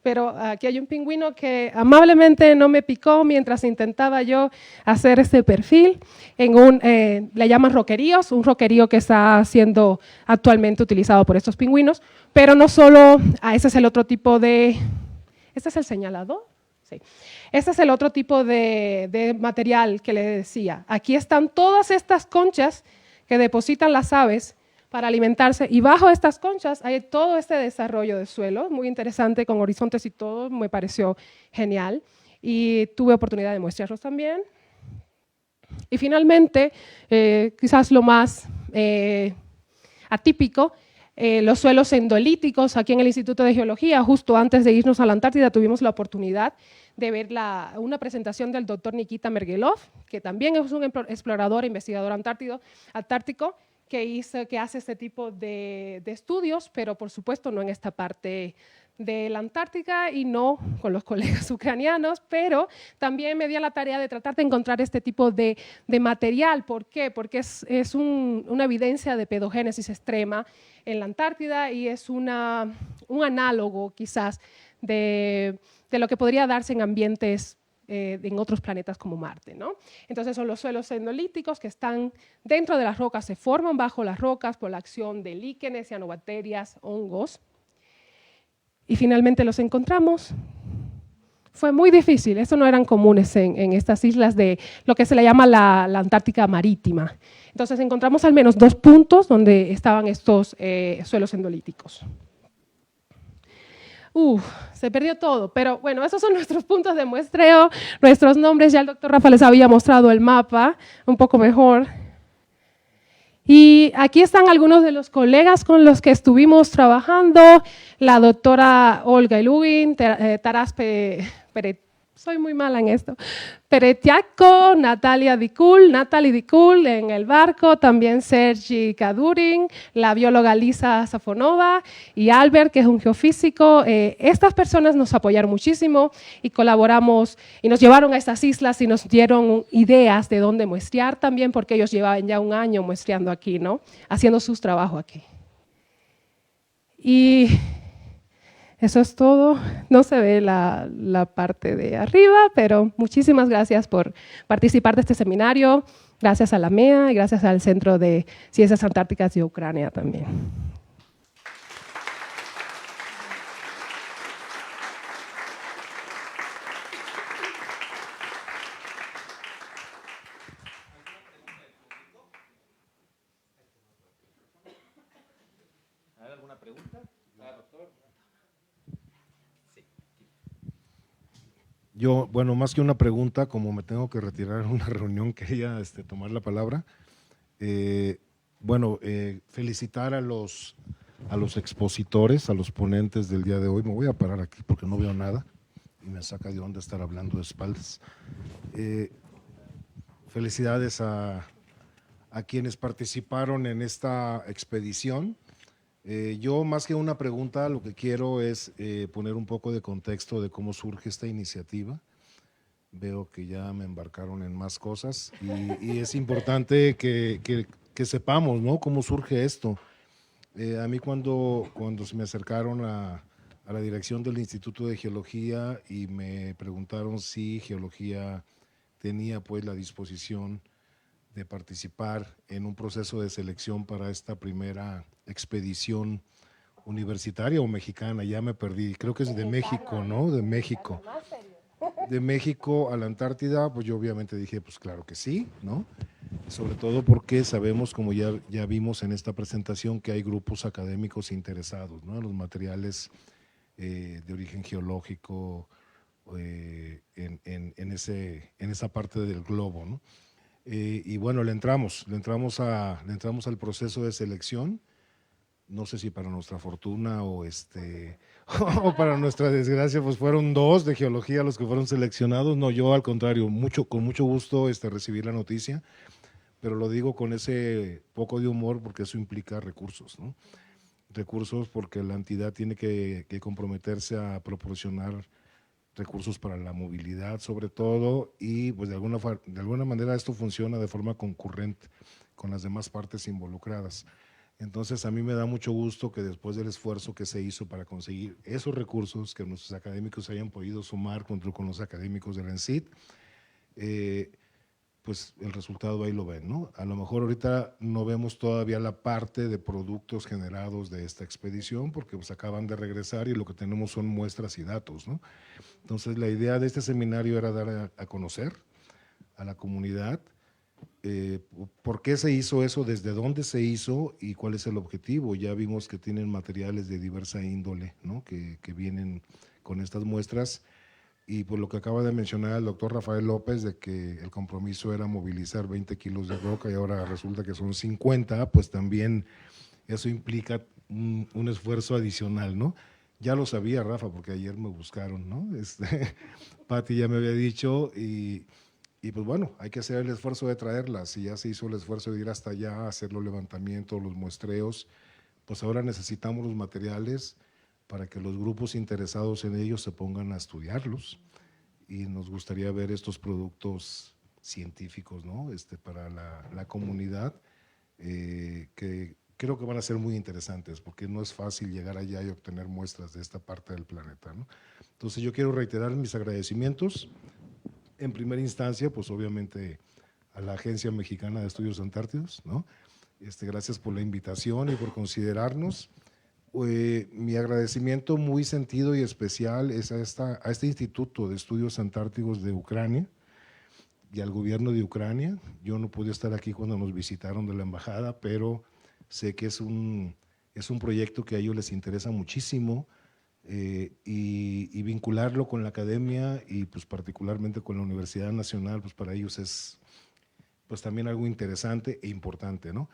pero aquí hay un pingüino que amablemente no me picó mientras intentaba yo hacer este perfil. Le llaman roqueríos, un roquerío que está siendo actualmente utilizado por estos pingüinos, pero no solo, ese es el otro tipo de, ¿este es el señalador? Sí. Este es el otro tipo de material que les decía. Aquí están todas estas conchas que depositan las aves para alimentarse, y bajo estas conchas hay todo este desarrollo de suelo, muy interesante, con horizontes y todo, me pareció genial, y tuve oportunidad de muestrearlos también. Y finalmente, quizás lo más atípico, los suelos endolíticos. Aquí en el Instituto de Geología, justo antes de irnos a la Antártida, tuvimos la oportunidad de ver una presentación del doctor Nikita Mergelov, que también es un explorador e investigador antártico, que hace este tipo de estudios, pero por supuesto no en esta parte de la Antártica y no con los colegas ucranianos, pero también me di a la tarea de tratar de encontrar este tipo de material. ¿Por qué? Porque es una evidencia de pedogénesis extrema en la Antártida y es un análogo quizás de lo que podría darse en ambientes en otros planetas como Marte, ¿no? Entonces son los suelos endolíticos que están dentro de las rocas, se forman bajo las rocas por la acción de líquenes, cianobacterias, hongos, y finalmente los encontramos. Fue muy difícil, estos no eran comunes en estas islas de lo que se le llama la Antártica marítima. Entonces encontramos al menos 2 puntos donde estaban estos suelos endolíticos. Se perdió todo, pero bueno, esos son nuestros puntos de muestreo, nuestros nombres. Ya el doctor Rafa les había mostrado el mapa un poco mejor. Y aquí están algunos de los colegas con los que estuvimos trabajando: la doctora Olga Ilugin, Taras soy muy mala en esto, Peretiaco, Natalie Dicul en el barco, también Sergi Kadurin, la bióloga Lisa Safonova y Albert, que es un geofísico. Estas personas nos apoyaron muchísimo y colaboramos y nos llevaron a estas islas y nos dieron ideas de dónde muestrear también, porque ellos llevaban ya un año muestreando aquí, ¿no? Haciendo sus trabajos aquí. Y eso es todo. No se ve la parte de arriba, pero muchísimas gracias por participar de este seminario. Gracias a la MEA y gracias al Centro de Ciencias Antárticas de Ucrania también. ¿Hay alguna pregunta? Doctor. Yo, bueno, más que una pregunta, como me tengo que retirar en una reunión, quería tomar la palabra. Felicitar a los expositores, a los ponentes del día de hoy. Me voy a parar aquí porque no veo nada y me saca de onda estar hablando de espaldas. Felicidades a quienes participaron en esta expedición. Yo, más que una pregunta, lo que quiero es poner un poco de contexto de cómo surge esta iniciativa. veo que ya me embarcaron en más cosas y es importante que sepamos, ¿no?, cómo surge esto. A mí cuando se me acercaron a la dirección del Instituto de Geología y me preguntaron si Geología tenía pues la disposición de participar en un proceso de selección para esta primera expedición universitaria o mexicana, ya me perdí, creo que es de México, ¿no? De México. De México a la Antártida, pues yo obviamente dije, pues claro que sí, ¿no? Sobre todo porque sabemos, como ya vimos en esta presentación, que hay grupos académicos interesados, ¿no?, en los materiales de origen geológico en esa parte del globo, ¿no? Y bueno, le entramos al proceso de selección. No sé si para nuestra fortuna o o para nuestra desgracia, pues fueron 2 de geología los que fueron seleccionados. No, yo al contrario, con mucho gusto recibí la noticia, pero lo digo con ese poco de humor porque eso implica recursos, ¿no? Recursos porque la entidad tiene que comprometerse a proporcionar recursos para la movilidad sobre todo y pues de alguna manera esto funciona de forma concurrente con las demás partes involucradas. Entonces a mí me da mucho gusto que después del esfuerzo que se hizo para conseguir esos recursos, que nuestros académicos hayan podido sumar junto con los académicos del ENCIT, pues el resultado ahí lo ven, ¿no? A lo mejor ahorita no vemos todavía la parte de productos generados de esta expedición porque pues acaban de regresar y lo que tenemos son muestras y datos, ¿no? Entonces la idea de este seminario era dar a conocer a la comunidad por qué se hizo eso, desde dónde se hizo y cuál es el objetivo. Ya vimos que tienen materiales de diversa índole, ¿no?, que vienen con estas muestras. Y por lo que acaba de mencionar el doctor Rafael López, de que el compromiso era movilizar 20 kilos de roca y ahora resulta que son 50, pues también eso implica un esfuerzo adicional, ¿no? Ya lo sabía Rafa, porque ayer me buscaron, ¿no? Pati ya me había dicho y pues bueno, hay que hacer el esfuerzo de traerlas. Si ya se hizo el esfuerzo de ir hasta allá, hacer los levantamientos, los muestreos, pues ahora necesitamos los materiales para que los grupos interesados en ellos se pongan a estudiarlos y nos gustaría ver estos productos científicos, ¿no?, para la comunidad, que creo que van a ser muy interesantes porque no es fácil llegar allá y obtener muestras de esta parte del planeta, ¿no? Entonces yo quiero reiterar mis agradecimientos. En primera instancia, pues obviamente a la Agencia Mexicana de Estudios Antártidos, ¿no? Gracias por la invitación y por considerarnos. Mi agradecimiento muy sentido y especial es a este Instituto de Estudios Antárticos de Ucrania y al gobierno de Ucrania. Yo no pude estar aquí cuando nos visitaron de la embajada, pero sé que es un proyecto que a ellos les interesa muchísimo. Y vincularlo con la academia y pues particularmente con la Universidad Nacional, pues para ellos es pues también algo interesante e importante, ¿no?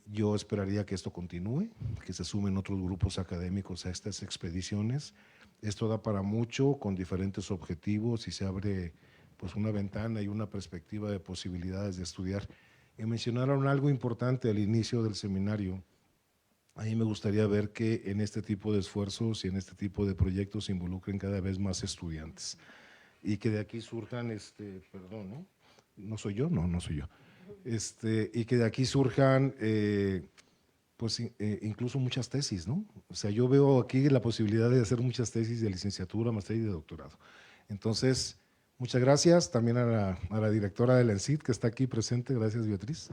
Yo esperaría que esto continúe, que se sumen otros grupos académicos a estas expediciones. Esto da para mucho con diferentes objetivos y se abre pues una ventana y una perspectiva de posibilidades de estudiar. Y mencionaron algo importante al inicio del seminario. A mí me gustaría ver que en este tipo de esfuerzos y en este tipo de proyectos se involucren cada vez más estudiantes y que de aquí surjan, perdón, ¿no? No soy yo, no soy yo, y que de aquí surjan, pues incluso muchas tesis, ¿no? O sea, yo veo aquí la posibilidad de hacer muchas tesis de licenciatura, maestría y de doctorado. Entonces, muchas gracias también a la directora del ENCIT que está aquí presente, gracias Beatriz,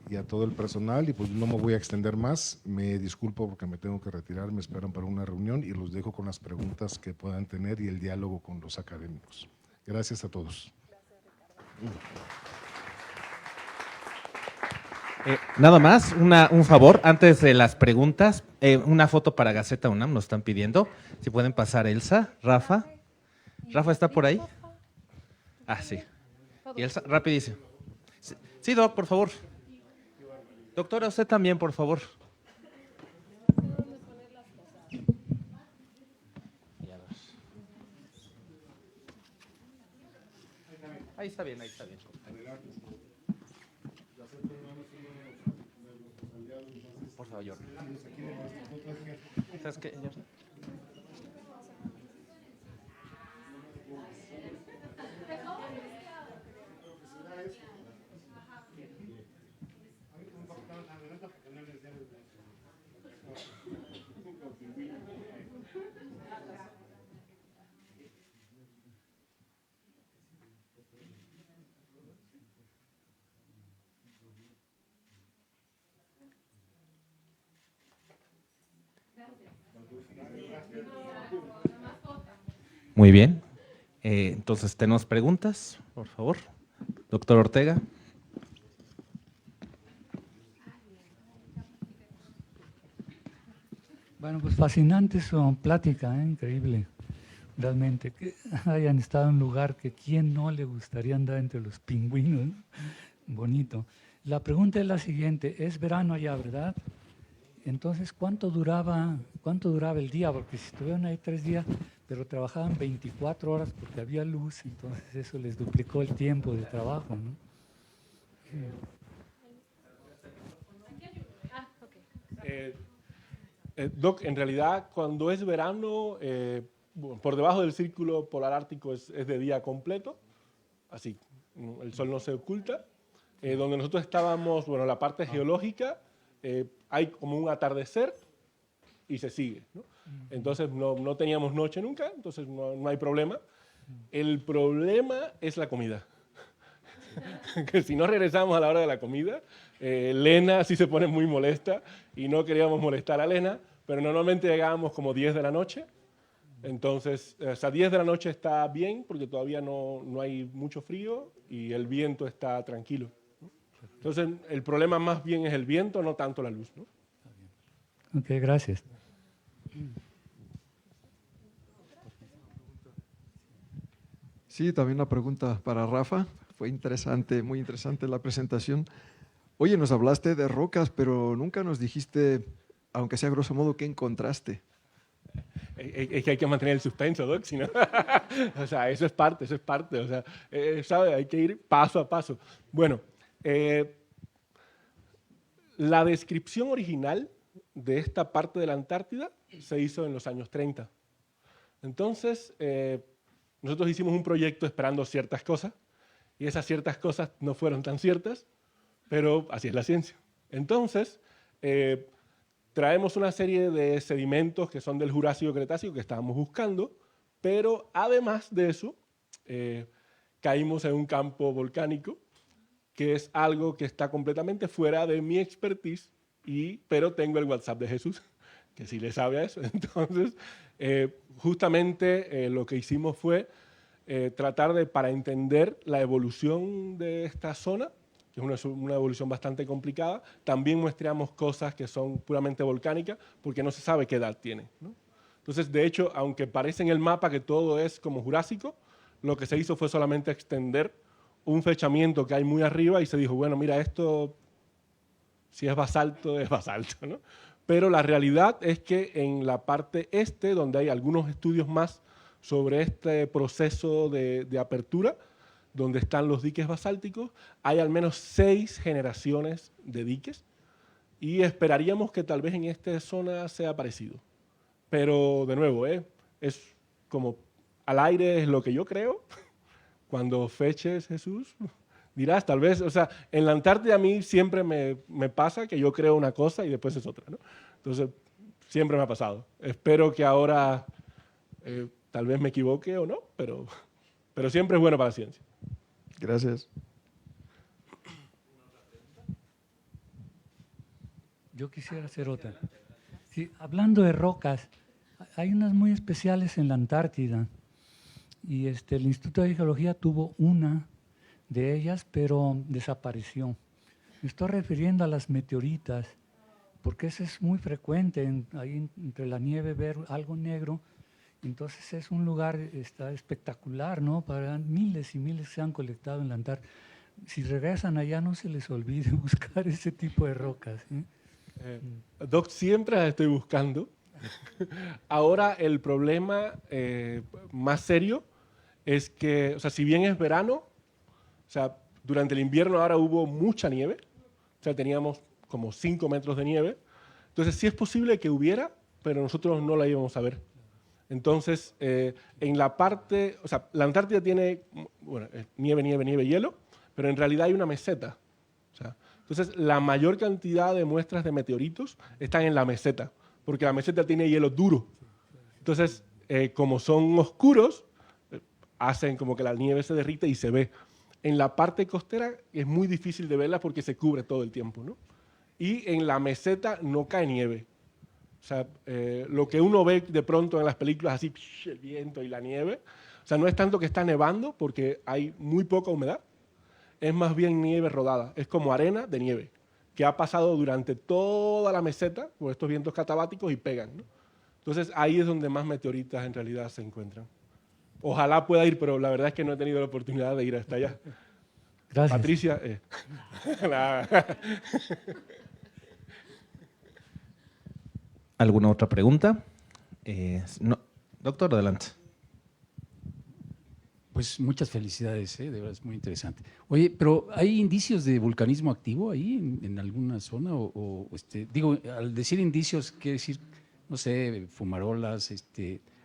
y a todo el personal, y pues no me voy a extender más, me disculpo porque me tengo que retirar, me esperan para una reunión y los dejo con las preguntas que puedan tener y el diálogo con los académicos. Gracias a todos. Nada más, un favor, antes de las preguntas, una foto para Gaceta UNAM nos están pidiendo, si pueden pasar Elsa, Rafa. ¿Rafa está por ahí? Ah, sí. Y Elsa, rapidísimo. Sí, Doc, por favor. Doctora, usted también, por favor. Ahí está bien, ahí está bien. Por favor, Jordi. ¿Sabes qué, Jordi? Muy bien. Entonces, ¿tenemos preguntas? Por favor. Doctor Ortega. Bueno, pues fascinante su plática, increíble. Realmente, que hayan estado en un lugar que quién no le gustaría andar entre los pingüinos, ¿no? Bonito. La pregunta es la siguiente, es verano allá, ¿verdad? Entonces, ¿cuánto duraba el día? Porque si estuvieron ahí 3 días, pero trabajaban 24 horas porque había luz, entonces eso les duplicó el tiempo de trabajo, ¿no? Doc, en realidad, cuando es verano, por debajo del círculo polar ártico es de día completo, así, el sol no se oculta. Donde nosotros estábamos, bueno, la parte geológica, hay como un atardecer y se sigue, ¿no? Entonces no teníamos noche nunca, entonces no hay problema. El problema es la comida. Que si no regresamos a la hora de la comida, Lena sí se pone muy molesta y no queríamos molestar a Lena, pero normalmente llegábamos como 10 de la noche. Entonces, o sea, 10 de la noche está bien porque todavía no hay mucho frío y el viento está tranquilo, ¿no? Entonces, el problema más bien es el viento, no tanto la luz, ¿no? Ok, gracias. Sí, también una pregunta para Rafa. Fue interesante, muy interesante la presentación. Oye, nos hablaste de rocas, pero nunca nos dijiste, aunque sea grosso modo, ¿qué encontraste? Es que hay que mantener el suspenso, Doc, si no. O sea, eso es parte, o sea, ¿sabe? Hay que ir paso a paso. Bueno, la descripción original de esta parte de la Antártida se hizo en los años 30. Entonces, nosotros hicimos un proyecto esperando ciertas cosas, y esas ciertas cosas no fueron tan ciertas, pero así es la ciencia. Entonces, traemos una serie de sedimentos que son del Jurásico-Cretácico que estábamos buscando, pero además de eso, caímos en un campo volcánico, que es algo que está completamente fuera de mi expertise, pero tengo el WhatsApp de Jesús, que sí le sabe a eso. Entonces, justamente lo que hicimos fue tratar de, para entender la evolución de esta zona, que es una evolución bastante complicada, también muestreamos cosas que son puramente volcánicas, porque no se sabe qué edad tiene, ¿no? Entonces, de hecho, aunque parece en el mapa que todo es como Jurásico, lo que se hizo fue solamente extender un fechamiento que hay muy arriba y se dijo, bueno, mira, esto, si es basalto, ¿no? Pero la realidad es que en la parte este, donde hay algunos estudios más sobre este proceso de apertura, donde están los diques basálticos, hay al menos 6 generaciones de diques y esperaríamos que tal vez en esta zona sea parecido. Pero, de nuevo, es como al aire es lo que yo creo. Cuando feches, Jesús, dirás, tal vez, o sea, en la Antártida a mí siempre me pasa que yo creo una cosa y después es otra, ¿no? Entonces, siempre me ha pasado. Espero que ahora tal vez me equivoque o no, pero siempre es bueno para la ciencia. Gracias. Yo quisiera hacer otra. Sí, hablando de rocas, hay unas muy especiales en la Antártida y el Instituto de Geología tuvo una de ellas, pero desapareció. Me estoy refiriendo a las meteoritas, porque eso es muy frecuente, ahí entre la nieve ver algo negro. Entonces es un lugar espectacular, ¿no? Para miles y miles que se han colectado en la Antártida. Si regresan allá, no se les olvide buscar ese tipo de rocas, ¿eh? Doc, siempre las estoy buscando. Ahora el problema más serio es que, o sea, si bien es verano, o sea, durante el invierno ahora hubo mucha nieve, o sea, teníamos como 5 metros de nieve. Entonces sí es posible que hubiera, pero nosotros no la íbamos a ver. Entonces, en la parte, o sea, la Antártida tiene, bueno, nieve, nieve, nieve, hielo, pero en realidad hay una meseta. O sea, entonces, la mayor cantidad de muestras de meteoritos están en la meseta, porque la meseta tiene hielo duro. Entonces, como son oscuros, hacen como que la nieve se derrite y se ve. En la parte costera es muy difícil de verla porque se cubre todo el tiempo, ¿no? Y en la meseta no cae nieve. O sea, lo que uno ve de pronto en las películas, así, el viento y la nieve, o sea, no es tanto que está nevando porque hay muy poca humedad, es más bien nieve rodada, es como arena de nieve, que ha pasado durante toda la meseta por estos vientos catabáticos y pegan, ¿no? Entonces ahí es donde más meteoritas en realidad se encuentran. Ojalá pueda ir, pero la verdad es que no he tenido la oportunidad de ir hasta allá. Gracias. Patricia, ¿Alguna otra pregunta? No. Doctor, adelante. Pues muchas felicidades, de verdad es muy interesante. Oye, pero ¿hay indicios de vulcanismo activo ahí en alguna zona? Digo, al decir indicios, quiere decir, no sé, fumarolas,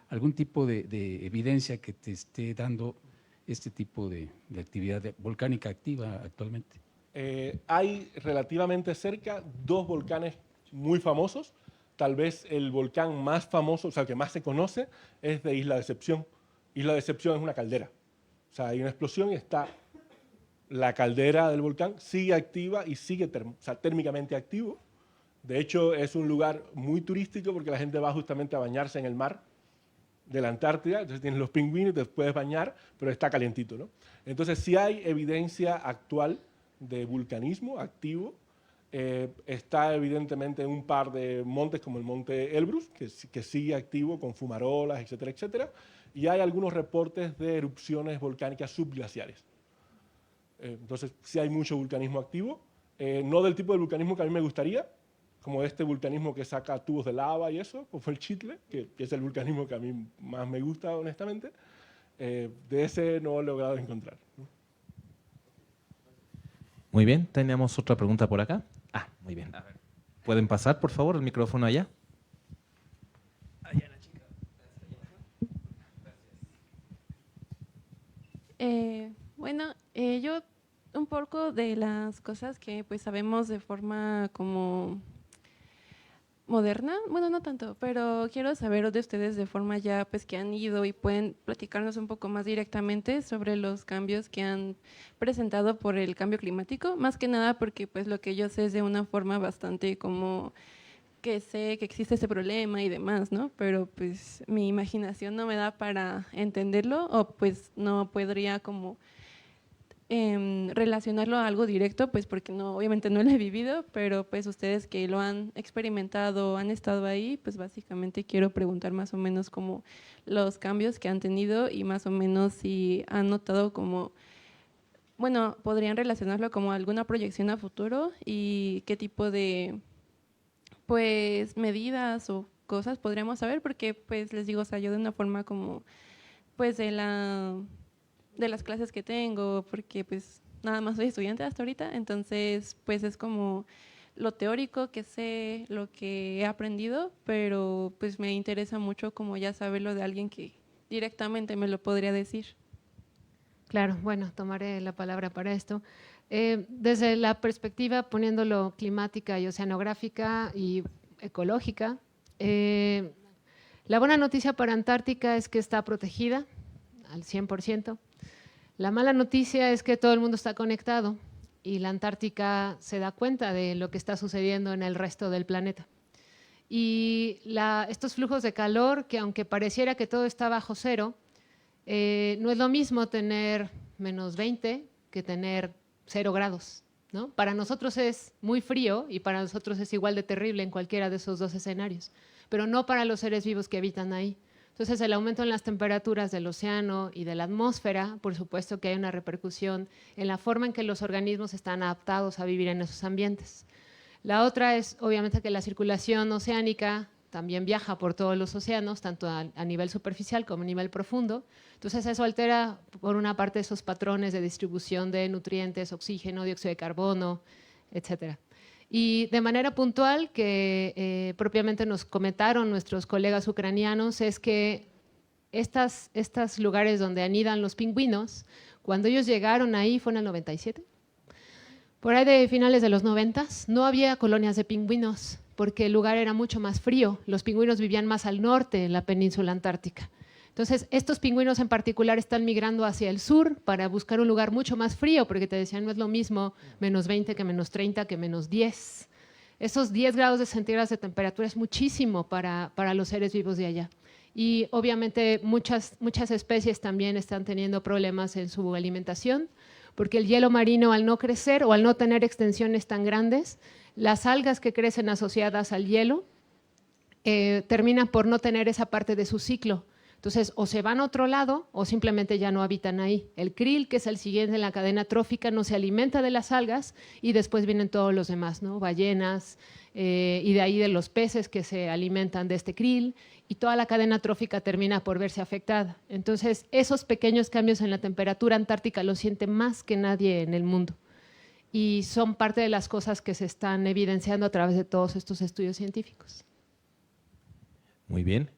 algún tipo de evidencia que te esté dando este tipo de actividad volcánica activa actualmente. Hay relativamente cerca 2 volcanes muy famosos. Tal vez el volcán más famoso, o sea, el que más se conoce, es de Isla Decepción. Isla Decepción es una caldera. O sea, hay una explosión y está la caldera del volcán, sigue activa y sigue térmicamente activo. De hecho, es un lugar muy turístico porque la gente va justamente a bañarse en el mar de la Antártida, entonces tienes los pingüinos, te puedes bañar, pero está calientito, ¿no? Entonces sí hay evidencia actual de vulcanismo activo. Está evidentemente en un par de montes como el monte Elbrus, que sigue activo con fumarolas, etcétera, etcétera, y hay algunos reportes de erupciones volcánicas subglaciares. Entonces sí hay mucho vulcanismo activo, no del tipo de vulcanismo que a mí me gustaría, como este vulcanismo que saca tubos de lava y eso, como el Chitle, que es el vulcanismo que a mí más me gusta, honestamente. De ese no he logrado encontrar. Muy bien, tenemos otra pregunta por acá. Muy bien. ¿Pueden pasar, por favor, el micrófono allá? Bueno, yo un poco de las cosas que pues sabemos de forma como moderna, bueno, no tanto, pero quiero saber de ustedes de forma ya pues que han ido y pueden platicarnos un poco más directamente sobre los cambios que han presentado por el cambio climático, más que nada porque pues lo que yo sé es de una forma bastante como que sé que existe ese problema y demás, ¿no? Pero pues mi imaginación no me da para entenderlo o pues no podría como relacionarlo a algo directo, pues porque no, obviamente no lo he vivido, pero pues ustedes que lo han experimentado, han estado ahí, pues básicamente quiero preguntar más o menos como los cambios que han tenido y más o menos si han notado como, bueno, podrían relacionarlo como alguna proyección a futuro y qué tipo de pues medidas o cosas podríamos saber, porque pues les digo, o sea, yo de una forma como pues de las clases que tengo, porque pues nada más soy estudiante hasta ahorita, entonces pues es como lo teórico que sé, lo que he aprendido, pero pues me interesa mucho como ya saberlo de alguien que directamente me lo podría decir. Claro, bueno, tomaré la palabra para esto. Desde la perspectiva, poniéndolo climática y oceanográfica y ecológica, la buena noticia para Antártica es que está protegida al 100%. La mala noticia es que todo el mundo está conectado y la Antártica se da cuenta de lo que está sucediendo en el resto del planeta. Y estos flujos de calor, que aunque pareciera que todo está bajo cero, no es lo mismo tener menos 20 que tener 0 grados, ¿no? Para nosotros es muy frío y para nosotros es igual de terrible en cualquiera de esos 2 escenarios, pero no para los seres vivos que habitan ahí. Entonces, el aumento en las temperaturas del océano y de la atmósfera, por supuesto que hay una repercusión en la forma en que los organismos están adaptados a vivir en esos ambientes. La otra es, obviamente, que la circulación oceánica también viaja por todos los océanos, tanto a nivel superficial como a nivel profundo. Entonces, eso altera, por una parte, esos patrones de distribución de nutrientes, oxígeno, dióxido de carbono, etcétera. Y de manera puntual, que propiamente nos comentaron nuestros colegas ucranianos, es que estos lugares donde anidan los pingüinos, cuando ellos llegaron ahí, fue en el 97, por ahí de finales de los 90, no había colonias de pingüinos, porque el lugar era mucho más frío. Los pingüinos vivían más al norte, en la península antártica. Entonces, estos pingüinos en particular están migrando hacia el sur para buscar un lugar mucho más frío, porque te decían, no es lo mismo menos 20 que menos 30 que menos 10. Esos 10 grados de centígrados de temperatura es muchísimo para los seres vivos de allá. Y obviamente muchas especies también están teniendo problemas en su alimentación, porque el hielo marino, al no crecer o al no tener extensiones tan grandes, las algas que crecen asociadas al hielo terminan por no tener esa parte de su ciclo. Entonces, o se van a otro lado o simplemente ya no habitan ahí. El krill, que es el siguiente en la cadena trófica, no se alimenta de las algas y después vienen todos los demás, ¿no? Ballenas y de ahí de los peces que se alimentan de este krill y toda la cadena trófica termina por verse afectada. Entonces, esos pequeños cambios en la temperatura antártica los siente más que nadie en el mundo y son parte de las cosas que se están evidenciando a través de todos estos estudios científicos. Muy bien.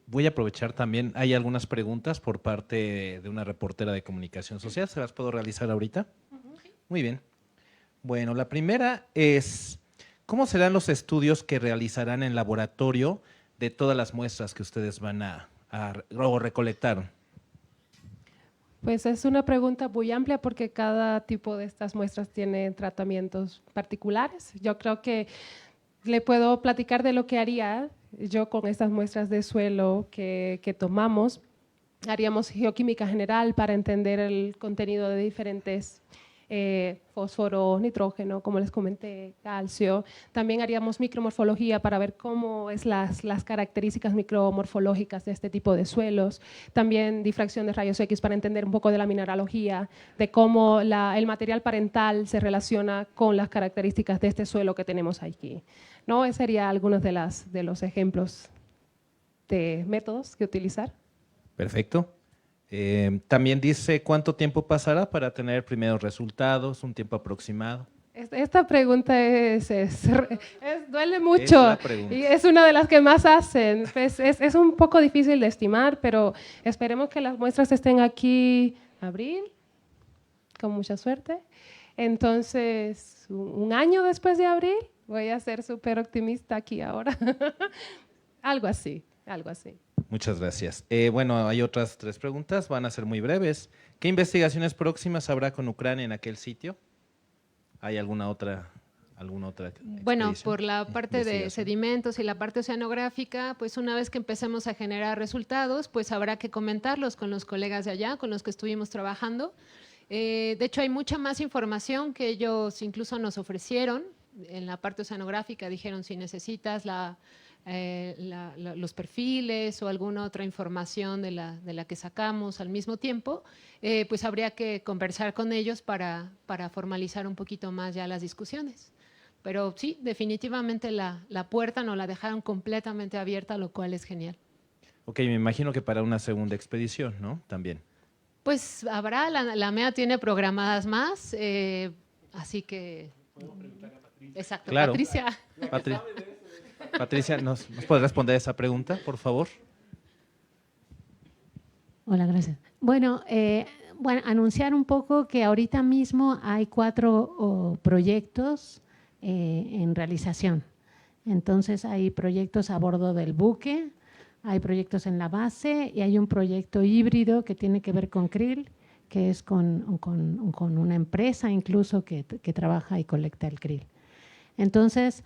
Voy a aprovechar también, hay algunas preguntas por parte de una reportera de comunicación social, ¿se las puedo realizar ahorita? Muy bien. Bueno, la primera es, ¿cómo serán los estudios que realizarán en laboratorio de todas las muestras que ustedes van a recolectar? Pues es una pregunta muy amplia porque cada tipo de estas muestras tiene tratamientos particulares. Yo creo que le puedo platicar de lo que haría yo con estas muestras de suelo que tomamos. Haríamos geoquímica general para entender el contenido de diferentes fósforo, nitrógeno, como les comenté, calcio. También haríamos micromorfología para ver cómo es las características micromorfológicas de este tipo de suelos. También difracción de rayos X para entender un poco de la mineralogía, de cómo el material parental se relaciona con las características de este suelo que tenemos aquí. ¿No? Ese sería algunos de los ejemplos de métodos que utilizar. Perfecto. También dice, ¿cuánto tiempo pasará para tener primeros resultados? ¿Un tiempo aproximado? Esta pregunta duele mucho y es una de las que más hacen. Pues es un poco difícil de estimar, pero esperemos que las muestras estén aquí abril, con mucha suerte. Entonces, un año después de abril, voy a ser súper optimista aquí ahora. Algo así. Muchas gracias. Bueno, hay otras 3 preguntas, van a ser muy breves. ¿Qué investigaciones próximas habrá con Ucrania en aquel sitio? ¿Hay alguna otra Bueno, por la parte de sedimentos y la parte oceanográfica, pues una vez que empecemos a generar resultados, pues habrá que comentarlos con los colegas de allá, con los que estuvimos trabajando. De hecho, hay mucha más información que ellos incluso nos ofrecieron. En la parte oceanográfica dijeron si necesitas los perfiles o alguna otra información de la que sacamos al mismo tiempo, pues habría que conversar con ellos para formalizar un poquito más ya las discusiones. Pero sí, definitivamente la puerta nos la dejaron completamente abierta, lo cual es genial. Ok, me imagino que para una segunda expedición, ¿no? También. Pues habrá, la MEA tiene programadas más, así que… Exacto, claro. Patricia, ¿nos puede responder esa pregunta, por favor? Hola, gracias. Bueno, anunciar un poco que ahorita mismo hay 4 proyectos en realización. Entonces, hay proyectos a bordo del buque, hay proyectos en la base y hay un proyecto híbrido que tiene que ver con krill, que es con una empresa incluso que trabaja y colecta el krill. Entonces,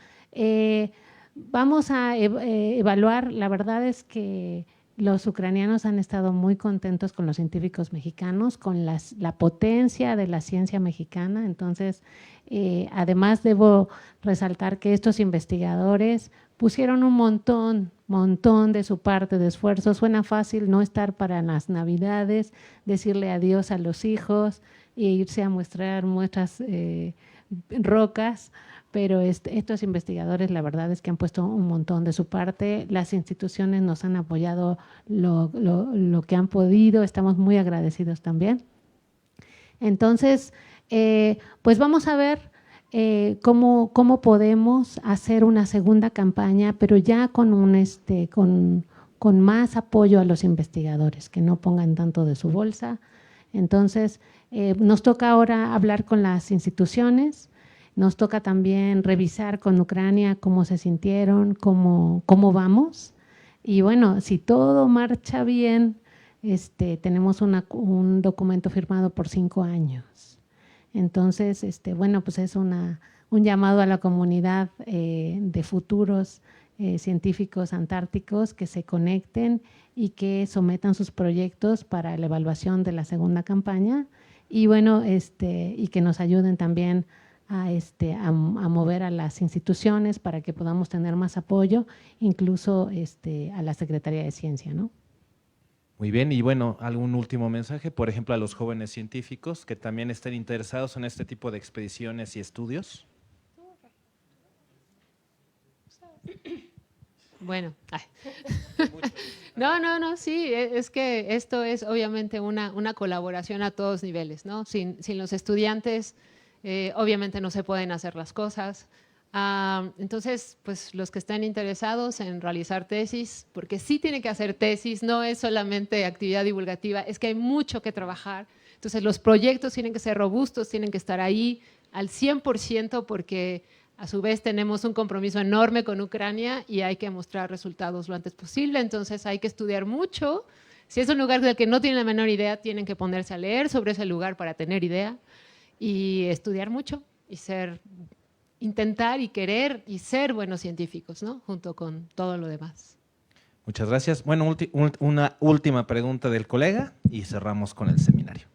vamos a evaluar, la verdad es que los ucranianos han estado muy contentos con los científicos mexicanos, con la potencia de la ciencia mexicana. Entonces, además debo resaltar que estos investigadores pusieron un montón de su parte de esfuerzo. Suena fácil no estar para las Navidades, decirle adiós a los hijos e irse a mostrar muestras rocas, pero estos investigadores la verdad es que han puesto un montón de su parte. Las instituciones nos han apoyado lo que han podido, estamos muy agradecidos también. Entonces, pues vamos a ver cómo podemos hacer una segunda campaña, pero ya con más apoyo a los investigadores, que no pongan tanto de su bolsa. Entonces, nos toca ahora hablar con las instituciones. Nos toca también revisar con Ucrania cómo se sintieron, cómo vamos. Y bueno, si todo marcha bien, tenemos un documento firmado por 5 años. Entonces, bueno, pues es una un llamado a la comunidad de futuros científicos antárticos que se conecten y que sometan sus proyectos para la evaluación de la segunda campaña y bueno, y que nos ayuden también a mover a las instituciones para que podamos tener más apoyo, incluso a la Secretaría de Ciencia, ¿no? Muy bien, y bueno, algún último mensaje, por ejemplo, a los jóvenes científicos que también estén interesados en este tipo de expediciones y estudios. Bueno, no, sí, es que esto es obviamente una colaboración a todos niveles, ¿no? Sin los estudiantes, obviamente no se pueden hacer las cosas. Entonces, pues los que estén interesados en realizar tesis, porque sí tienen que hacer tesis, no es solamente actividad divulgativa, es que hay mucho que trabajar. Entonces, los proyectos tienen que ser robustos, tienen que estar ahí al 100% porque a su vez tenemos un compromiso enorme con Ucrania y hay que mostrar resultados lo antes posible. Entonces, hay que estudiar mucho. Si es un lugar del que no tienen la menor idea, tienen que ponerse a leer sobre ese lugar para tener idea y estudiar mucho y intentar y querer y ser buenos científicos, ¿no? Junto con todo lo demás. Muchas gracias. Bueno, una última pregunta del colega y cerramos con el seminario.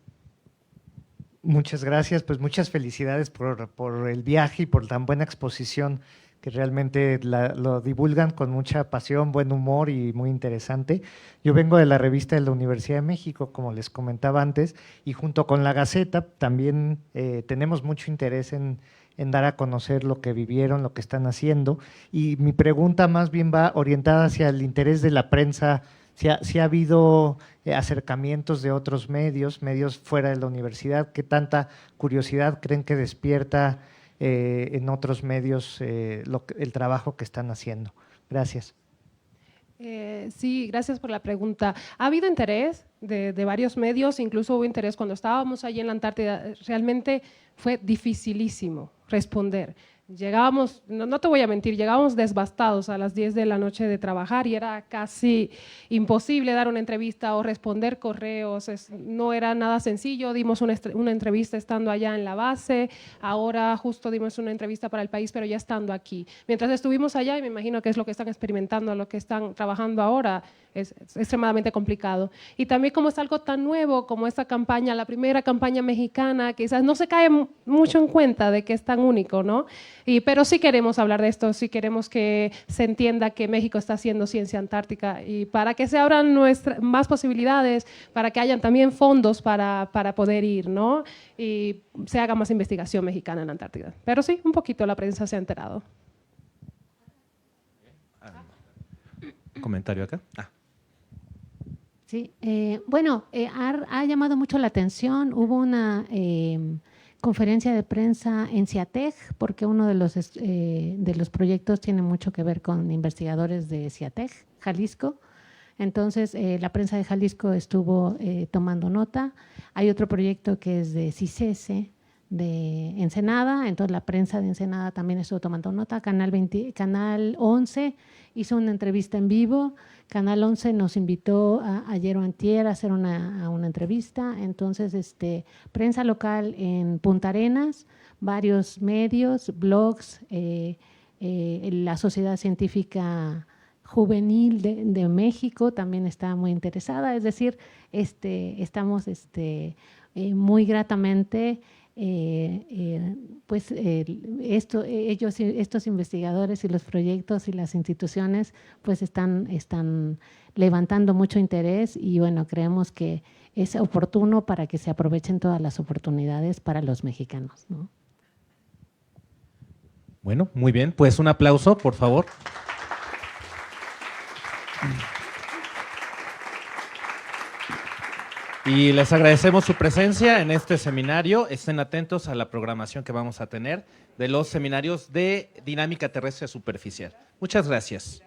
Muchas gracias, pues muchas felicidades por el viaje y por tan buena exposición que realmente lo divulgan con mucha pasión, buen humor y muy interesante. Yo vengo de la revista de la Universidad de México, como les comentaba antes, y junto con la Gaceta también tenemos mucho interés en dar a conocer lo que vivieron, lo que están haciendo. Y mi pregunta más bien va orientada hacia el interés de la prensa. Si ha habido acercamientos de otros medios fuera de la universidad, ¿qué tanta curiosidad creen que despierta en otros medios el trabajo que están haciendo? Gracias. Sí, gracias por la pregunta. Ha habido interés de varios medios, incluso hubo interés cuando estábamos allí en la Antártida. Realmente fue dificilísimo responder. Llegábamos, no te voy a mentir, llegábamos desbastados a las 10 de la noche de trabajar y era casi imposible dar una entrevista o responder correos, no era nada sencillo. Dimos una entrevista estando allá en la base, ahora justo dimos una entrevista para El País, pero ya estando aquí. Mientras estuvimos allá, y me imagino que es lo que están experimentando, lo que están trabajando ahora, es extremadamente complicado. Y también como es algo tan nuevo como esta campaña, la primera campaña mexicana, quizás no se cae mucho en cuenta de que es tan único, ¿no? Pero sí queremos hablar de esto, sí queremos que se entienda que México está haciendo ciencia antártica y para que se abran más posibilidades, para que hayan también fondos para poder ir, ¿no? Y se haga más investigación mexicana en la Antártida. Pero sí, un poquito la prensa se ha enterado. ¿Comentario acá? Sí, bueno, ha llamado mucho la atención. Hubo una conferencia de prensa en CIATEG, porque uno de los proyectos tiene mucho que ver con investigadores de CIATEG, Jalisco. Entonces, la prensa de Jalisco estuvo tomando nota. Hay otro proyecto que es de CICESE, de Ensenada, entonces la prensa de Ensenada también estuvo tomando nota. Canal 11 hizo una entrevista en vivo. Canal 11 nos invitó ayer o antier a hacer una entrevista. Entonces, prensa local en Punta Arenas, varios medios, blogs, la Sociedad Científica Juvenil de México también está muy interesada. Es decir, estamos muy gratamente estos investigadores y los proyectos y las instituciones pues están levantando mucho interés y bueno, creemos que es oportuno para que se aprovechen todas las oportunidades para los mexicanos, ¿no? Bueno, muy bien, pues un aplauso, por favor. Y les agradecemos su presencia en este seminario. Estén atentos a la programación que vamos a tener de los seminarios de dinámica terrestre superficial. Muchas gracias.